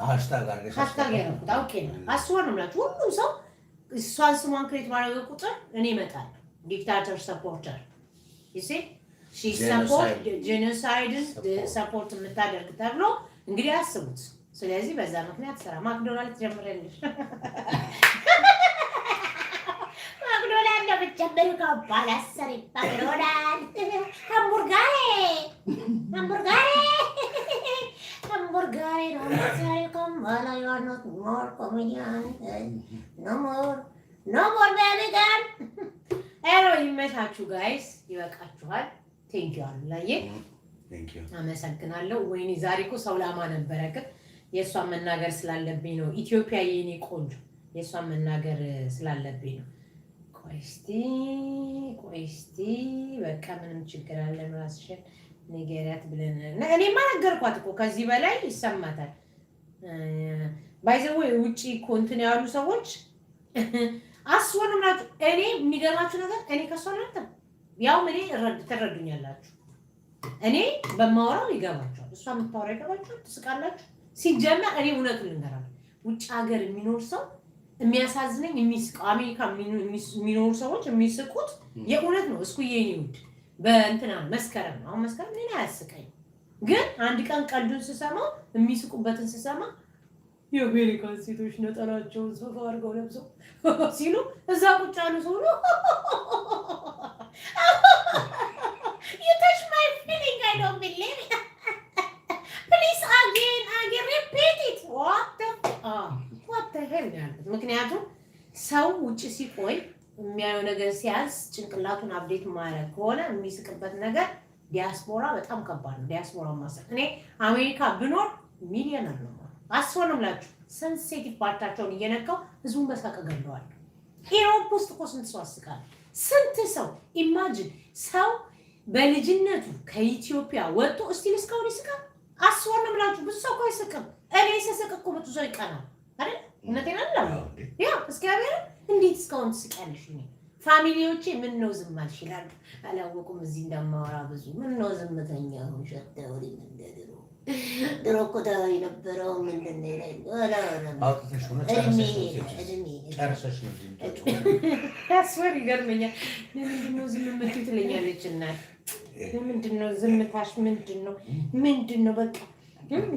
S2: ሃሽታግ
S1: ያደረኩት አውቄ ነው አስወር ነው ማለት ሁሉም ሰው እሷን ስሟን ክሬት ማድረግ ቁጥር እኔ እመጣለሁ ዲክታተር ሰፖርተር you see she support genocide support የምታደርግ ተብሎ እንግዲህ አስቡት ስለዚህ በዛ ምክንያት ሰራ ማክዶናልድ ጀምረልሽ ማክዶናልድ ለብቻበሩ ካባላሰሪ ማክዶናልድ hamburgare no sorry come while you are not more comedian no more baby girl hello ይመቻችሁ guys ይበቃችኋል thank you አላየ
S2: thank you
S1: አመሰግናለሁ ወይኔ ዛሬ እኮ ሰው ላማ ነበረ ግን የሷን መናገር ስላለብኝ ነው ኢትዮጵያ የኔ ቆንጆ የሷን መናገር ስላለብኝ ነው ቆይ እስቲ በቃ ምንም ችግር አለ ራስሽን ንገሪያት ብለን እኔማ ነገርኳት እኮ ከዚህ በላይ ይሰማታል ባይዘው ውጪ ኮንቲኒ ያሉ ሰዎች አስወንምናት እኔ የሚገርማችሁ ነገር እኔ ከሷናንተ ያው ምን ተረዱኛላችሁ እኔ በማወራው ይገባችኋል እሷ የምታወራው ይገባችኋል ትስቃላችሁ ሲጀመር እኔ እውነቱን ልንገራችሁ ውጭ ሀገር የሚኖር ሰው የሚያሳዝነኝ የሚስቀው አሜሪካ የሚኖሩ ሰዎች የሚስቁት የእውነት ነው እስኩ የኔ ውድ በእንትና መስከረም ነው አሁን መስከረም ምን ያስቀኝ ግን አንድ ቀን ቀልዱን ስሰማ የሚስቁበትን ስሰማ የአሜሪካ ሴቶች ነጠላቸውን ሶፋ አድርገው ለብሰው ሲሉ እዛ ቁጭ ያሉ ሰው ነው You touch my feeling, I don't believe it. Please again, repeat it. What the hell? ምክንያቱም ሰው ውጭ ሲቆይ የሚያየው ነገር ሲያዝ ጭንቅላቱን አፕዴት ማድረግ ከሆነ የሚስቅበት ነገር ዲያስፖራ በጣም ከባድ ነው። ዲያስፖራ ማሰብ እኔ አሜሪካ ብኖር ሚሊዮነር ነው አስወንምላችሁ ሴንሲቲቭ ፓርታቸውን እየነካው ህዝቡን በሳቀ ገለዋል። ኢሮፕ ውስጥ እኮ ስንት ሰው አስቃል ስንት ሰው ኢማጂን ሰው በልጅነቱ ከኢትዮጵያ ወጥቶ እስቲል እስካሁን ይስቃል። አስወንምላችሁ ብዙ ሰው አይስቅም። እኔ ስስቅ እኮ ብዙ ሰው ይቀናል አይደል? እውነቴን አይደለም። ያ እስኪያበረ እንዴት እስካሁን ትስቂያለሽ? እኔ ፋሚሊዎቼ ምን ነው ዝም አልሽ ይላሉ። አላወቁም እዚህ እንደማወራ ብዙ ምን ነው ዝምተኛ ሆንሽ አታወሪ እንደድሮ ድሮ እኮ ታወሪ የነበረው ምንድን ነው ይላል።
S2: አውጥተሽ ነው ጨርሰሽ ነው
S1: ታስወር ይገርመኛል። ለምንድን ነው ዝም የምትይው ትለኛለች እናት። ለምንድን ነው ዝምታሽ ምንድን ነው በቃ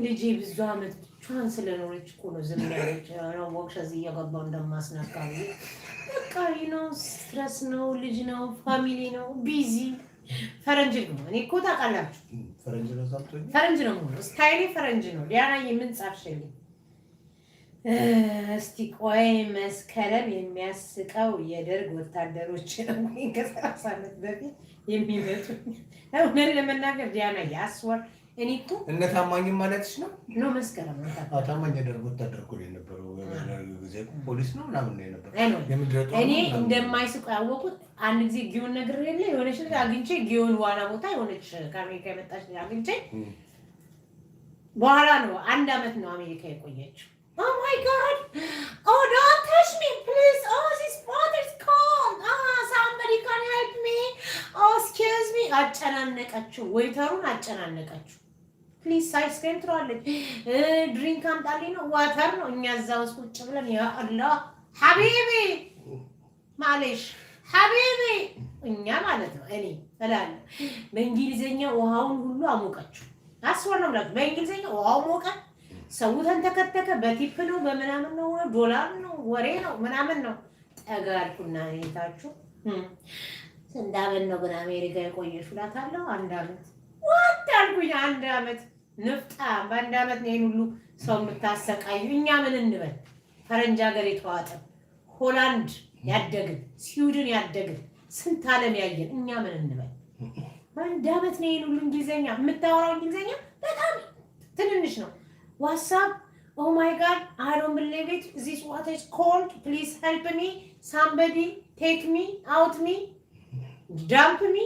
S1: ልጄ ብዙ አመት ብቻዋን ስለኖረች እኮ ነው ዝም ያለች ነው ወክሽ እዚህ እየገባሁ እንደማስናካ በቃ ነው ስትረስ ነው ልጅ ነው ፋሚሊ ነው ቢዚ ፈረንጅ ነው። እኔ እኮ ታውቃላችሁ ፈረንጅ ነው ስታይሌ ፈረንጅ ነው። ዲያና የምን ጻፍሽልኝ እስቲ ቆይ መስከረም የሚያስቀው የደርግ ወታደሮች ነው ከ30 ዓመት በፊት የሚመጡ እውነት ለመናገር ዲያና ያስወር እኔ እኮ
S2: እነ ታማኝ ማለትሽ ነው
S1: ነው መስከረም ነው
S2: ታማኝ የደርግ ወታደር እኮ ነው የነበረው ጊዜ ፖሊስ ነው ምናምን ነው የነበረው።
S1: እኔ እንደማይስቁ ያወቁት አንድ ጊዜ ጊዮን ነገር የለ የሆነች ልጅ አግኝቼ ጊዮን ዋና ቦታ የሆነች ከአሜሪካ የመጣች ልጅ አግኝቼ በኋላ ነው አንድ አመት ነው አሜሪካ የቆየችው። Oh my God! Oh, don't touch me, please! Oh, this water is cold! Somebody can help me! Oh, excuse me! አጨናነቀችው ወይተሩን አጨናነቀችው። ፕሊዝ አይስክሪም ትሯለች ድሪንክ አምጣልኝ ነው ዋተር ነው። እኛ እዛው ውስጥ ቁጭ ብለን ያ አላህ ሐቢቢ ማለሽ ሐቢቢ እኛ ማለት ነው እኔ እላለሁ በእንግሊዘኛ ውሃውን ሁሉ አሞቀችው። አስወራው ማለት በእንግሊዘኛ ውሃው ሞቀ። ሰው ተንተከተከ በቲፕ ነው በምናምን ነው ዶላር ነው ወሬ ነው ምናምን ነው ጠጋልኩና እኔታችሁ እንዳበን ነው ግን አሜሪካ የቆየሽ እላታለሁ። አንድ አመት ወጣልኩኝ አንድ አመት ንፍጣ በአንድ አመት ነው ሁሉ ሰው የምታሰቃዩ። እኛ ምን እንበል ፈረንጅ ሀገር የተዋጠ ሆላንድ ያደግን ስዊድን ያደግን ስንት ዓለም ያየን እኛ ምን እንበል አንድ አመት ነው ሁሉ እንግሊዘኛ የምታወራው እንግሊዘኛ በጣም ትንንሽ ነው። WhatsApp, oh my God, I don't believe it. This water is cold. Please help me. Somebody take me, out me, dump me,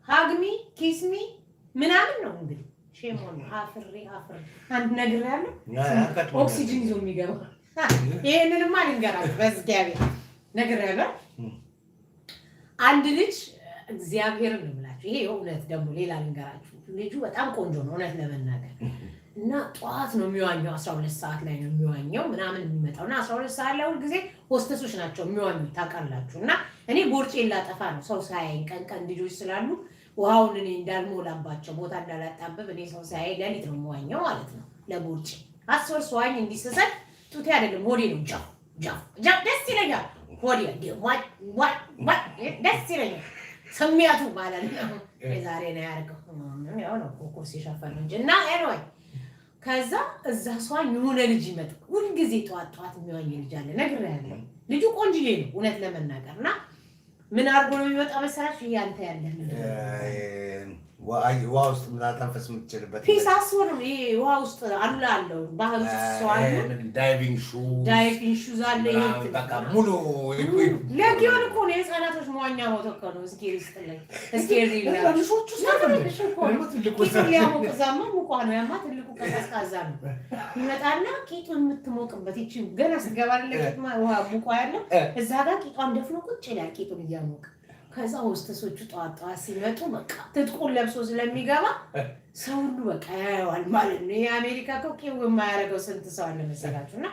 S1: hug me, kiss me. ምናምን ነው እንግዲህ ሼሞን አፍሬ አንድ ነገር ያለው ኦክሲጅን ይዞ የሚገባ ይሄንንማ ልንገራችሁ በእግዚአብሔር ነገር ያለው አንድ ልጅ እግዚአብሔርን ነው የምላችሁ። ይሄ እውነት ደግሞ ሌላ ልንገራችሁ። ልጁ በጣም ቆንጆ ነው እውነት ለመናገር እና ጧት ነው የሚዋኘው 12 ሰዓት ላይ ነው የሚዋኘው ምናምን የሚመጣው እና 12 ሰዓት ላይ ሁሉ ጊዜ ሆስተሶች ናቸው የሚዋኙት ታውቃላችሁ። እና እኔ ቦርጬን ላጠፋ ነው ሰው ሳያየኝ ቀን ልጆች ስላሉ ውሃውን እኔ እንዳልሞላባቸው ቦታ እንዳላጣብብ እኔ ሰው ሳያየኝ ለሊት ነው የምዋኘው ማለት ነው። ለቦርጬ አስወር ስዋኝ እንዲሰሰል ጡቴ አይደለም ሆዴ ነው ጃ ደስ ይለኛል። ሆዴ ደስ ይለኛል ስሜቱ ማለት ነው። የዛሬ ነው ያደርገው ያው ነው ኮርስ የሸፈነው እንጂ እና ኤኒዌይ ከዛ እዛ ሰዋኝ የሆነ ልጅ ይመጣ ሁሉ ጊዜ ጧት የሚዋኝ ልጅ አለ ነግሬያለሁ። ልጁ ቆንጆዬ ነው እውነት ለመናገርና ምን አርጎ ነው የሚወጣ መሰራሽ ያንተ ያለ
S2: ውሃ ውስጥ ምናተንፈስ የምትችልበት
S1: ፒስ አስወርም ይሄ ውሃ ውስጥ አሉላ አለው ባህር ውስጥ ሰው አለ
S2: ዳይቪንግ ሹዝ
S1: አለ
S2: በቃ ሙሉ
S1: ለጊዮን እኮ ነው የህፃናቶች መዋኛ ቦታ እኮ ነው እስኪ ይስጥልኝ እስኪ ይሪላ
S2: ልጆቹ
S1: ሊያሞቅ እዛማ ሙቋ ነው ያማ ትልቁ ቀዝቃዛ ነው ይመጣና ቂጡን የምትሞቅበት ይቺ ገና ስትገባለ ቂጥ ውሃ ሙቋ ያለው እዛ ጋር ቂጧን ደፍኖ ቁጭ ይላል ቂጡን እያሞቀ ከዛ ሆስተሶቹ ጧጧ ሲመጡ በቃ ትጥቁን ለብሶ ስለሚገባ ሰው ሁሉ በቃ ያየዋል ማለት ነው። የአሜሪካ ኮኬው የማያረገው ስንት ሰው አለ መሰላችሁና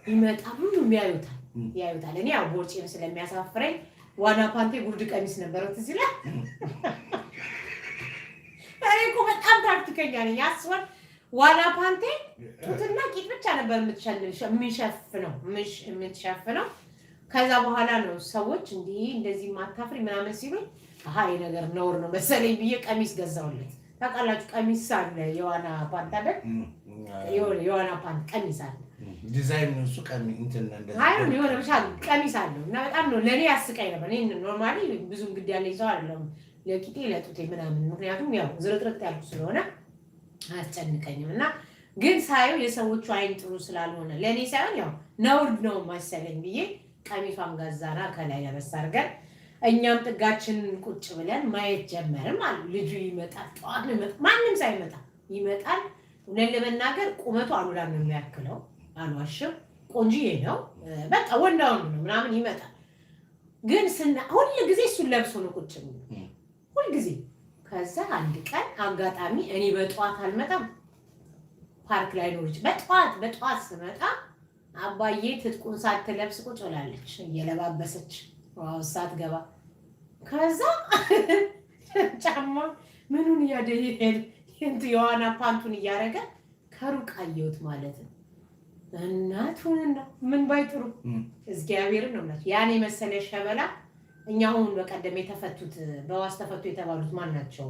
S1: ይመጣ ሁሉ ያዩታል። እኔ ያው ቦርጬም ስለሚያሳፍረኝ ዋና ፓንቴ ጉርድ ቀሚስ ነበረው ትዝ ይላል። እኔ እኮ በጣም ታክቲከኛ ነኝ። ያስወር ዋና ፓንቴ ጡትና ቂጥ ብቻ ነበር የምትሸፍነው ከዛ በኋላ ነው ሰዎች እንደዚህ ማታፍሪ ምናምን ሲሉኝ አሃ ይሄ ነገር ነውር ነው መሰለኝ ብዬ ቀሚስ ገዛውለት። ታውቃላችሁ ቀሚስ አለ የዋና ፓንት አይደል? የዋና ፓንት ቀሚስ አለ
S2: ዲዛይን ነው እሱ ቀሚስ እንትን እንደዚህ
S1: አይደል? የሆነ ብቻ ቀሚስ አለው እና በጣም ነው ለኔ ያስቀኝ ነበር። እኔ ኖርማሊ ብዙ እንግዲህ ያለኝ ሰው አይደለም ለቂጤ ለጡቴ ምናምን ምክንያቱም ያው ዝርጥርጥ ያልኩ ስለሆነ አያስጨንቀኝም እና ግን ሳየው የሰዎቹ አይን ጥሩ ስላልሆነ ለኔ ሳይሆን ያው ነውር ነው መሰለኝ ብዬ ቀሚሷን ገዛና ከላይ ያበሳርገን እኛም ጥጋችን ቁጭ ብለን ማየት ጀመርን ማለት ልጁ ይመጣል ጧት ነው ማንንም ሳይመጣ ይመጣል እውነት ለመናገር ቁመቱ አሉላ ነው የሚያክለው አልዋሽም ቆንጂዬ ነው በቃ ወንዳው ነው ምናምን ይመጣል ግን ሁሉ ጊዜ እሱን ለብሶ ነው ቁጭ የሚለው ሁሉ ጊዜ ከዛ አንድ ቀን አጋጣሚ እኔ በጧት አልመጣም ፓርክ ላይ ነው በጧት ስመጣ አባዬ ትጥቁን ሳትለብስ ቁጭ ብላለች እየለባበሰች ዋው ሳትገባ ከዛ ጫማ ምኑን ያደየል የዋና ፓንቱን እያረገ ከሩቅ አየሁት ማለት ነው እናቱንና ምን ባይጥሩ እግዚአብሔርን ነው ማለት ያኔ መሰለ ሸበላ እኛውን በቀደም የተፈቱት በዋስ ተፈቱ የተባሉት ማን ናቸው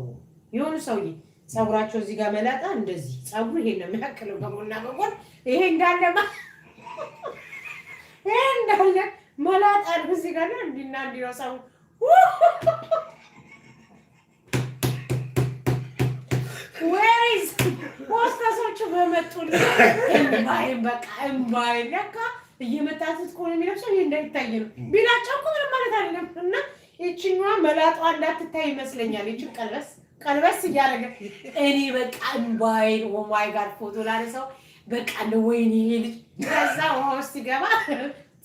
S1: የሆኑ ሰውዬ ጸጉራቸው እዚህ ጋር መላጣ እንደዚህ ጸጉሩ ይሄን ነው የሚያክለው በሞና በሞን ይሄ እንዳለ መላጣ እዚህ ጋር ነው እንዲና እንዲወሳው ወይስ ፖስተሶቹ በመጡልኝ እምባይ ለካ እየመጣት ቆን የሚለብሰው ይሄ እንዳይታይ ነው ቢላቸው እኮ ምንም ማለት አይደለም እና እቺኛዋ መላጣዋ እንዳትታይ ይመስለኛል እቺ ቀልበስ እያደረገ እኔ በቃ እምባይ ኦ ማይ ጋድ ፎቶ ላነሳው በቃ ነው ወይኔ ይሄ ልጅ ከዛ ውስጥ ይገባ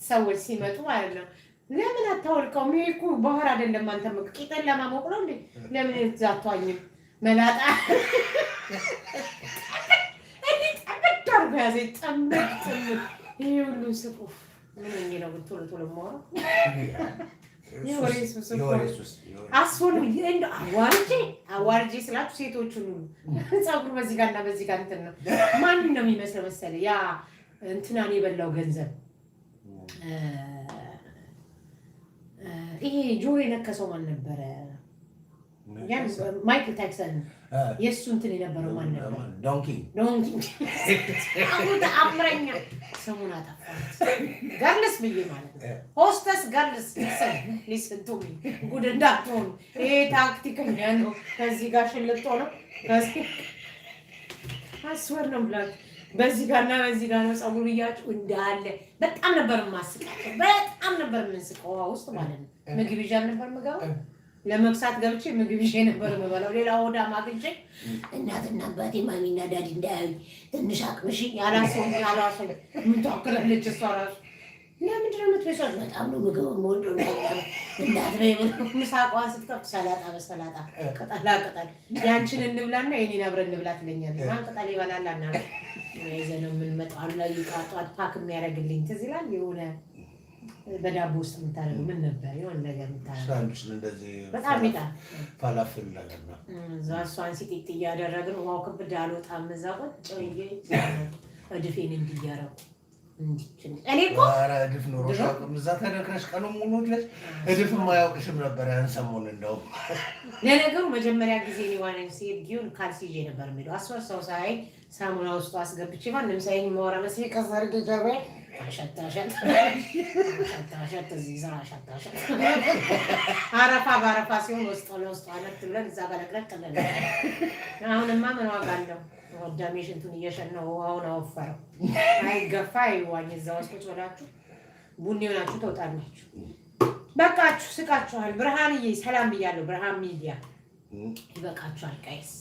S1: ሰዎች ሲመጡ ማለት ነው ለምን አታወልቀው ሚኩ ባህር አይደለም አንተ መቅቂጠን ለማሞቅ ነው እንዴ ለምን እዛቷኝም መላጣ እኔ ተቀጣው ጋዜ ጠምጥ ይሄ ሁሉ ስቁፍ ምን ነው ቶሎ ሞራ የወሬሱስ አስወል እንደ አዋርጄ ስላችሁ ሴቶቹን ጸጉር በዚህ ጋርና በዚህ ጋር እንትን ነው ማን ነው የሚመስለው መሰለኝ ያ እንትናን የበላው ገንዘብ ይሄ ጆሮ የነከሰው ማን ነበረ ያን ማይክል ታክሰን የሱ እንትን የነበረው ማን ነበር
S2: ዶንኪ
S1: አሁን አምረኛ ሰሙና ታፋት ጋርለስ ብዬ ማለት ነው ሆስተስ ጋርለስ ሊስን ቱ ሚ ጉድ እንዳትሆኑ ይሄ ታክቲከኛ ነው ከዚህ ጋር ሽልጦ ነው ከዚህ አስወር ነው ብላክ በዚህ ጋርና በዚህ ጋር ነው ጸጉር ይያጩ እንዳለ በጣም ነበር ማስቀቀው በጣም ነበር ምንስቀው ውስጥ ማለት ነው ምግብ ይዣል ነበር መጋው ለመክሳት ገብቼ ምግብ ይዤ ነበር መበላው ሌላ ወዳ ማግኘ እናትና አባቴ ማሚና ዳዲ እንዳይ ትንሽ አቅምሽ ያላሰው ምን ታከለለች እሷ ራሱ ለምንድን ነው የምትበሳው በጣም ነው ምግብ ሞልዶ ነው እንዳትበይ ምሳቋን ስትከፍት ሰላጣ በሰላጣ ቅጠል ያንቺን እንብላና የኔን አብረን እንብላ ትለኛለች ማን ቅጠል ይበላልና የዘነው ምን መጣው ላይ ቃጧት ፓክ የሚያደርግልኝ ትዝ ይላል የሆነ በዳቦ ውስጥ የምታደርገው ምን ነበር የሆነ ነገር የምታደርገው
S2: ሳንዱች እንደዚህ
S1: በጣም ይጣል
S2: ፋላፍል ነገር ነው
S1: ዛሷን ሲጥጥ እያደረግን ውሃው ከብድ አልወጣም እዛ ቁጭ ብዬ እድፌን እንዲያረቁ እኔ እኮ
S2: እድፍ ኖሮሽ እዛ ተደክረሽ ቀኑን ሙሉ ድረስ እድፍ የማያውቅሽም ነበር ያን ሰሞን እንደውም
S1: ለነገሩ መጀመሪያ ጊዜ ሊዋነኝ ሲሄድ ጊዮን ካልሲ ይዤ ነበር የሚለው አስወሳው ሳይ ሳሙና ውስጥ አስገብቼ ማንም ሳይኝ መወራ መስዬ ከሰርግ ጀርባዬ ሸታሸት እዚህ ስራ ሸታሸት አረፋ በአረፋ ሲሆን ውስጥ ለውስጥ አለት ብለን እዛ ጋር ለቅለቅለን አሁንማ ምን ዋጋ አለው ወዳሜ ሽንቱን እየሸነው ውሃውን አወፈረው አይገፋ ይዋኝ እዛ ውስጥ ቁጭ ብላችሁ ቡኒ ሆናችሁ ተውጣላችሁ በቃችሁ ስቃችኋል ብርሃንዬ ሰላም ብያለሁ ብርሃን ሚዲያ ይበቃችኋል ጋይስ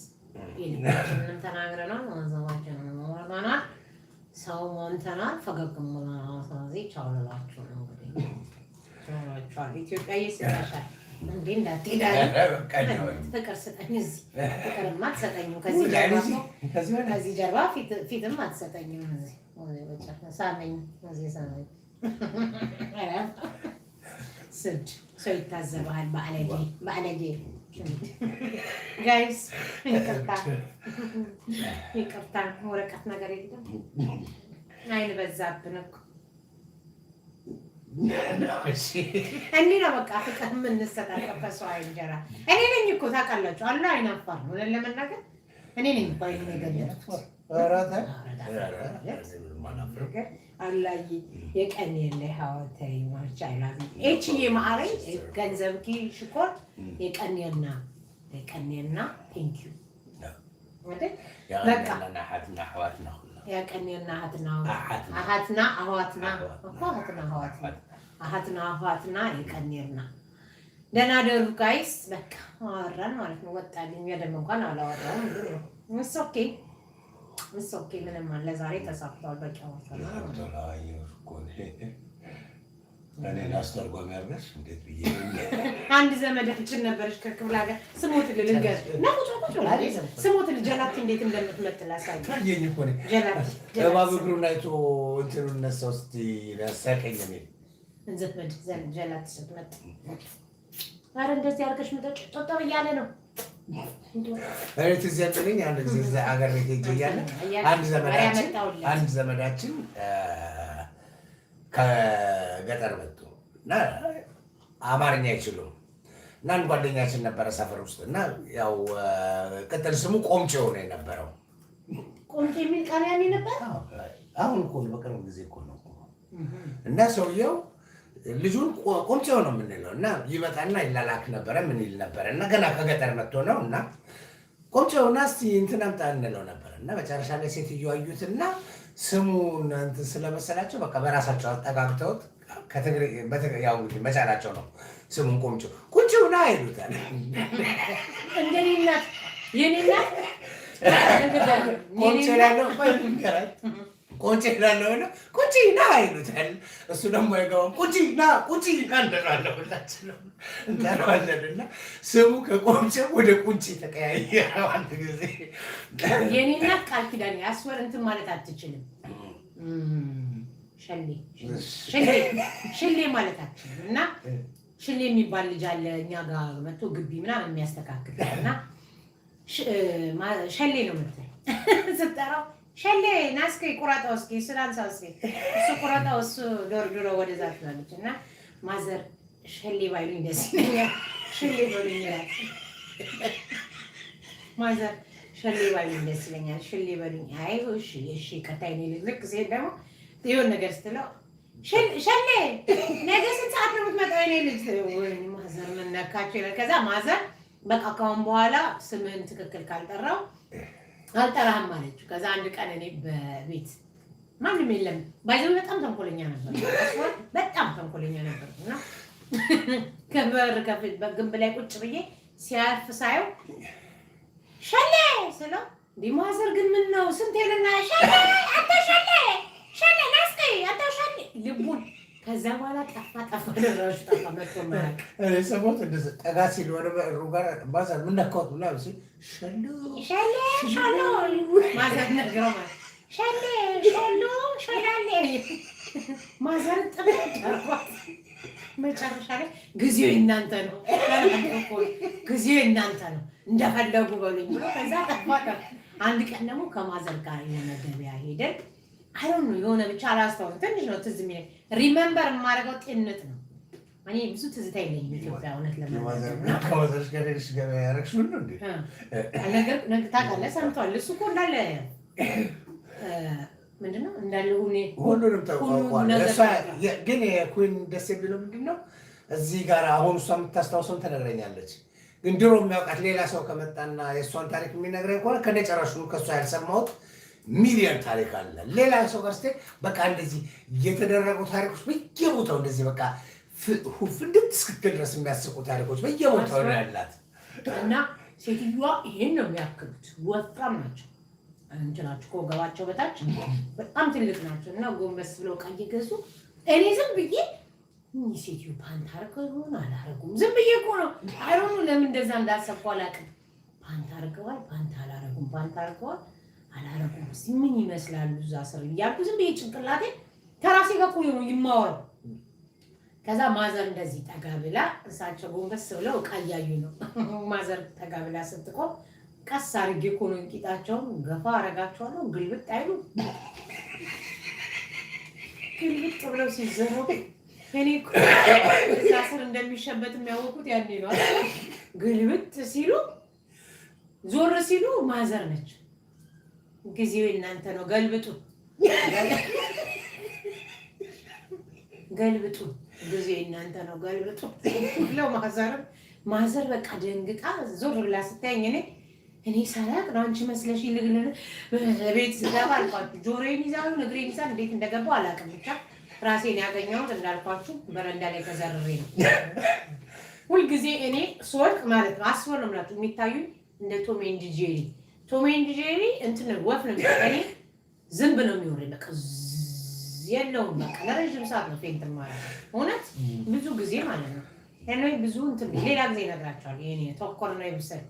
S1: ይልንም ተናግረናል ማዘዋችን ወራና ሰው ሞንተናል ፈገግም ስለዚህ ቻው ልላችሁ ነው እንግዲህ ቻው ኢትዮጵያ ይስጣሻል እንዴ እንዳትሄዳለ ፍቅር ስጠኝ እዚህ ፍቅርማ አትሰጠኝም ከዚህ ጀርባ ፊትም አትሰጠኝም እዚህ ሳመኝ እዚህ ሳመኝ ስድ ሰው ይታዘባል ባለጌ ጋይስ ይቅርታ ወረቀት ነገር የለም አይን በዛብን እኮ እንዲህ ነው በቃ ፍቅር የምንሰጣጠው ከሰው እንጀራ እኔ ነኝ እኮ ታውቃላችሁ አላ አይናፋር ነው ለመናገር እኔ ነኝ እኮ አይኔ ገለጥኩት አላህ የቀን የለ ሀወተይ ማቻይላ እቺዬ ማአረኝ ገንዘብኪ ሽኮር የቀንየና ቴንክ ዩ ወደ በቃ
S2: ናሐትና ሐዋትና
S1: የቀንየና አሃትና አሃትና የቀንየና ደህና ደሩ ጋይስ በቃ አወራን ማለት ነው ወጣልኝ ያደም እንኳን አላወራውም እሱ ኦኬ ምንም አለ ዛሬ ተሳክቷል በቃ
S2: እኔን አስተርጓሚ አድርገሽ እንዴት ብዬ
S1: አንድ ዘመዳችን ነበረች ከክፍለ ሀገር ስሞት ልልገር ስሞት ጀላት እንዴት እንደምትመጥል አሳይ
S2: ታየኝ እኮ ነው እባብ እግሩን አይቶ እንትኑን ነሳው እስቲ ለሰቀኝ ነው
S1: እንዘመድ ጀላት ስትመጥ አረ እንደዚህ አድርገሽ መጠጭ ጦጣው እያለ ነው
S2: እሬት ዘጠኝ አንድ ጊዜ እዛ ሀገር ቤት ይገኛል አንድ ዘመዳችን ከገጠር መጡ እና አማርኛ አይችሉም እና አንድ ጓደኛችን ነበረ ሰፈር ውስጥ እና ያው ቅጥል ስሙ ቆምጬው ነው የነበረው
S1: ቆምጬ የሚል ቃል ያኔ ነበር
S2: አሁን እኮ በቅርብ ጊዜ እኮ ነው እና ሰውየው ልጁን ቆምጬው ነው የምንለው እና ይመጣና ይላላክ ነበረ ምን ይል ነበረ እና ገና ከገጠር መጥቶ ነው እና ቆምጬውና እስቲ እንትን አምጣ እንለው ነበር እና መጨረሻ ላይ ሴትዮዋ አዩትና ስሙን እንትን ስለመሰላቸው በቃ በራሳቸው አጠጋግተውት ከትግሬ ያው እንግዲህ መቻላቸው ነው ስሙን ቁንጭውና ይሉታል
S1: እንደኔና የኔና
S2: ቆንጭላለው ነው ቁንጭና ይሉታል እሱ ደግሞ አይገባም ቁንጭና እንደራለው ሁላችንም እንጠራዋለንና ስሙ ከቆንጭ ወደ ቁንጭ ተቀያየረ አንድ ጊዜ
S1: የኔና ቃል ኪዳን ያስወር እንትን ማለት አትችልም ሸሌ ማለት አትችልም እና ሸሌ የሚባል ልጅ አለ እኛ ጋር መጥቶ ግቢ ምናምን የሚያስተካክል እና ሸሌ ነው የምትል ስትጠራው ሸሌ ናስከ ቁራጣው እስኪ ስላንሳው እስኪ እሱ ቁራጣው እሱ ዶርዶሮ ወደዛ ትላለች እና ማዘር ሸሌ ባይሉኝ ደስ ይለኛል ሸሌ ባይሉኝ ይላል ማዘር ሸሌ ባይሉኝ ደስ ይለኛል ሸሌ ባይሉኝ አይ እሺ ከታይኔ ልክ ሲሄድ ደግሞ ይሁን ነገር ስትለው ሸሌ ነገ ስንት ሰዓት ነው የምትመጣው የኔ ልጅ ወይ ማዘር ምን ነካቸው ይላል ከዛ ማዘር በቃ ካሁን በኋላ ስምህን ትክክል ካልጠራው አልጠራህም አለች ከዛ አንድ ቀን እኔ በቤት ማንም የለም ባይዘው በጣም ተንኮለኛ ነበር በጣም ተንኮለኛ ነበር እና ከበር በግንብ ላይ ቁጭ ብዬ ሲያርፍ ሳየው ሸሌ ስለው ዲማዘር ግን ምን ነው ስንት የለና ሸሌ ሸሌ ናስኪ አንተ ሸሌ ልቡን ከዛ በኋላ ጠፋ ደረሽ ጠፋ መጥቶ ማለት
S2: እኔ ሰሞት እንደዚህ ጠጋ ሲል ወደ በሩ ጋር ባዛር ምን ነካውት ብላ ብሲ ሸሎ
S1: ማዘር ነግረው ማለት ሸሌ ማዘር ጠፋ መጨረሻ ላይ ጊዜው እናንተ ነው እንደፈለጉ በሉኝ ብሎ ከዛ ጠፋ አንድ ቀን ደግሞ ከማዘር ጋር የሆነ ገበያ ሄደን አይዶን ነው የሆነ ብቻ አላስተውልም ትንሽ ነው ትዝ የሚለኝ ሪሜምበር የማደርገው ጤንነት ነው እኔ ብዙ ትዝታ የለኝም ኢትዮጵያ እውነት ለማለት
S2: ከማዘርሽ ጋር ሄደሽ ገበያ ያደረግሽ ሁሉ እንዴ
S1: ነገር ታውቃለህ ሰምተዋል እሱ እኮ እንዳለ ምንድነው እንዳለ
S2: ሁሉንም ተቋቋለ እሷ ግን የኩዊን ደስ የሚለው ምንድነው እዚህ ጋር አሁን እሷ የምታስታውሰው ተነግረኛለች ግን ድሮ የሚያውቃት ሌላ ሰው ከመጣና የእሷን ታሪክ የሚነግረኝ ከሆነ ከነጨራሹ ከእሷ ያልሰማሁት ሚሊዮን ታሪክ አለ ሌላ ሰው ጋር ስትሄድ በቃ እንደዚህ የተደረጉ ታሪኮች በየቦታው እንደዚህ በቃ ፍንድት እስክትል ድረስ የሚያስቁ ታሪኮች በየቦታው ነው ያላት
S1: እና ሴትዮዋ ይሄን ነው የሚያክሉት ወፍራም ናቸው እንትናቸው ከወገባቸው በታች በጣም ትልቅ ናቸው እና ጎንበስ ብለው ዕቃ እየገዙ እኔ ዝም ብዬ ሴትዮ ፓንት አድርገው ይሆን አላረጉም ዝም ብዬ እኮ ነው አይሆኑ ለምን እንደዛ እንዳሰብኩ አላውቅም ፓንት አድርገዋል ፓንት አላረጉም ፓንት አድርገዋል አላረጉም እስኪ ምን ይመስላሉ እዛ ስር እያልኩ ዝም ብዬ ጭንቅላቴ ከራሴ ጋር እኮ ነው የማወራው ከዛ ማዘር እንደዚህ ጠጋ ብላ እሳቸው ጎንበስ ብለው ዕቃ እያዩ ነው ማዘር ጠጋ ብላ ስትቆም ቀስ አድርጌ እኮ ነው እንቂጣቸውን ገፋ አረጋቸዋለሁ ግልብጥ አይሉ ግልብጥ ብለው ሲዘረጉ እኔ እኮ እዛ ስር እንደሚሸበት የሚያወቁት ያኔ ነው ግልብጥ ሲሉ ዞር ሲሉ ማዘር ነች ጊዜው እናንተ ነው ገልብጡ ገልብጡ ጊዜው እናንተ ነው ገልብጡ ብለው ማዘር በቃ ደንግጣ ዞር ብላ ስታየኝ እኔ ሳላቅ ነው አንቺ መስለሽ ይልግልን ቤት ስገባ አልኳችሁ ጆሮዬን ይዛሉ እግሬን ይዛል እንዴት እንደገባው አላውቅም ብቻ ራሴን ያገኘሁት እንዳልኳችሁ በረንዳ ላይ ተዘርሬ ነው ሁልጊዜ እኔ ስወድቅ ማለት ነው አስወር ነው ማለት የሚታዩኝ እንደ ቶም ኤንድ ጄሪ እንትን ወፍ ነው እኔ ዝንብ ነው የሚወረኝ በቃ የለውም በቃ ለረጅም ሰዓት ነው ፌንት ማለት እውነት ብዙ ጊዜ ማለት ነው እኔ ብዙ እንትን ሌላ ጊዜ እነግራቸዋለሁ የኔ ተኮር ነው ይብሰል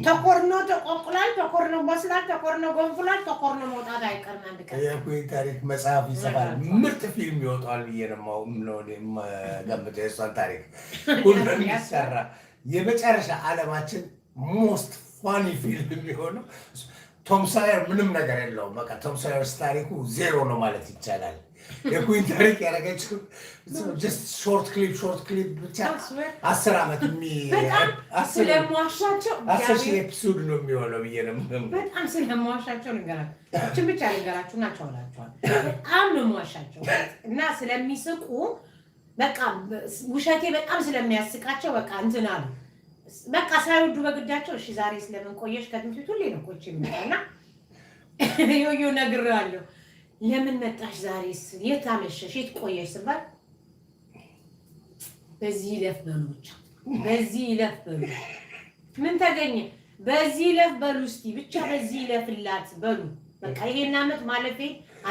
S1: ተኮር ነው ተቆቅላል ተኮር ነው መስላት ተኮር ነው ጎንፍላል ተኮር ነው መውጣት አይቀርም አንድ ቀን
S2: የኩዊን ታሪክ መጽሐፍ ይሰፋል ምርጥ ፊልም ይወጣል ብዬ ነው ገምተው የእሷን ታሪክ ሁሉም ይሰራ የመጨረሻ ዓለማችን ሞስት ፋኒ ፊልም የሚሆነው ቶም ሳየር ምንም ነገር የለውም በቃ ቶም ሳየር ታሪኩ ዜሮ ነው ማለት ይቻላል የኩዊን ታሪክ ያደረገችው just short clip ብቻ 10 ዓመት
S1: ስለማዋሻቸው
S2: 10 ኤፒሶድ ነው የሚሆነው ብዬ ነው
S1: በጣም ስለማዋሻቸው ልንገራችሁ ብቻ ልንገራችሁ ናቸው አላችኋል በጣም ነው የማዋሻቸው እና ስለሚስቁ በቃ ውሸቴ በጣም ስለሚያስቃቸው በቃ እንትን አሉ በቃ ሳይወዱ በግዳቸው እሺ ዛሬ ስለምን ቆየሽ ከትምቱ ሁሌ ነው ቆጭ የሚመጣና ዮዮ ነግሬዋለሁ ለምን መጣሽ ዛሬስ የት አመሸሽ የት ቆየሽ ስባል በዚህ ለፍ በሉ ብቻ በዚህ ለፍ በሉ ምን ተገኘ በዚህ ለፍ በሉ እስቲ ብቻ በዚህ ለፍላት በሉ በቃ ይሄን አመት ማለፌ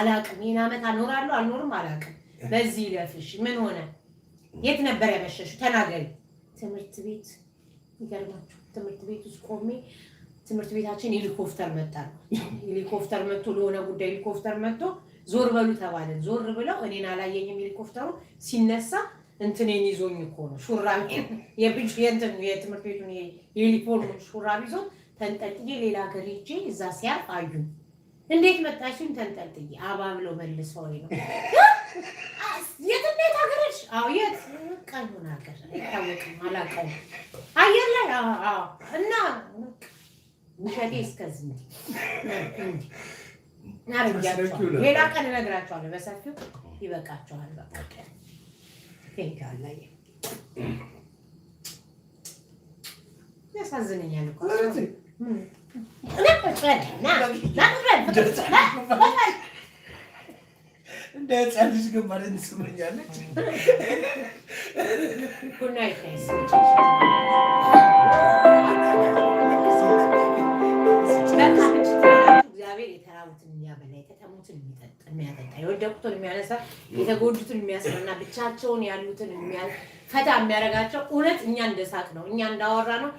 S1: አላቅም ይሄን አመት አኖራለሁ አልኖርም አላቅም በዚህ ለፍሽ ምን ሆነ የት ነበር ያመሸሽ ተናገሪ ትምህርት ቤት ይገርማችሁ ትምህርት ቤት ውስጥ ቆሜ ትምህርት ቤታችን ሄሊኮፕተር መጣ ሄሊኮፕተር መጥቶ ለሆነ ጉዳይ ሄሊኮፕተር መጥቶ ዞር በሉ ተባለ ዞር ብለው እኔን አላየኝም ሄሊኮፕተሩ ሲነሳ እንትኔን ይዞኝ እኮ ነው ሹራብ የብጅ የእንትን የትምህርት ቤቱን የዩኒፎርም ሹራብ ይዞ ተንጠልጥዬ ሌላ ሀገር ሄጄ እዛ ሲያርፍ አዩ እንዴት መጣሽኝ ተንጠልጥዬ አባብለው መልሰውኝ ነው የት እንዴት ሀገርሽ አዎ የት ቀኑን ሀገር አይታወቅም አላውቀውም አየር ላይ አዎ እና ውሸቴ እስከዚህ ሌላ ቀን እነግራቸዋለሁ በሰፊው ይበቃቸዋል በቃ ቴንኪው ያሳዝነኛል እኮ
S2: እንደ ህፃን ልጅ ግንባር እንስመኛለች እግዚአብሔር የተራቡትን የሚያበላ የተጠሙትን የሚያጠጣ የወደቁትን የሚያነሳ የተጎዱትን የሚያስረና ብቻቸውን ያሉትን ፈታ የሚያደርጋቸው እውነት እኛ እንደሳቅ ነው እኛ እንዳወራ ነው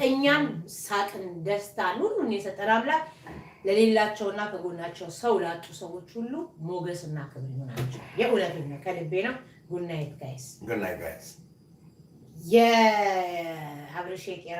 S2: እኛን ሳቅን ደስታን ሁሉን የሰጠን አምላክ ለሌላቸውና ከጎናቸው ሰው ላጡ ሰዎች ሁሉ ሞገስና ክብር ይሆናቸው የእውነት ነው ከልቤ ነው ጉድ ናይት ጋይስ የአብርሽ የቄራ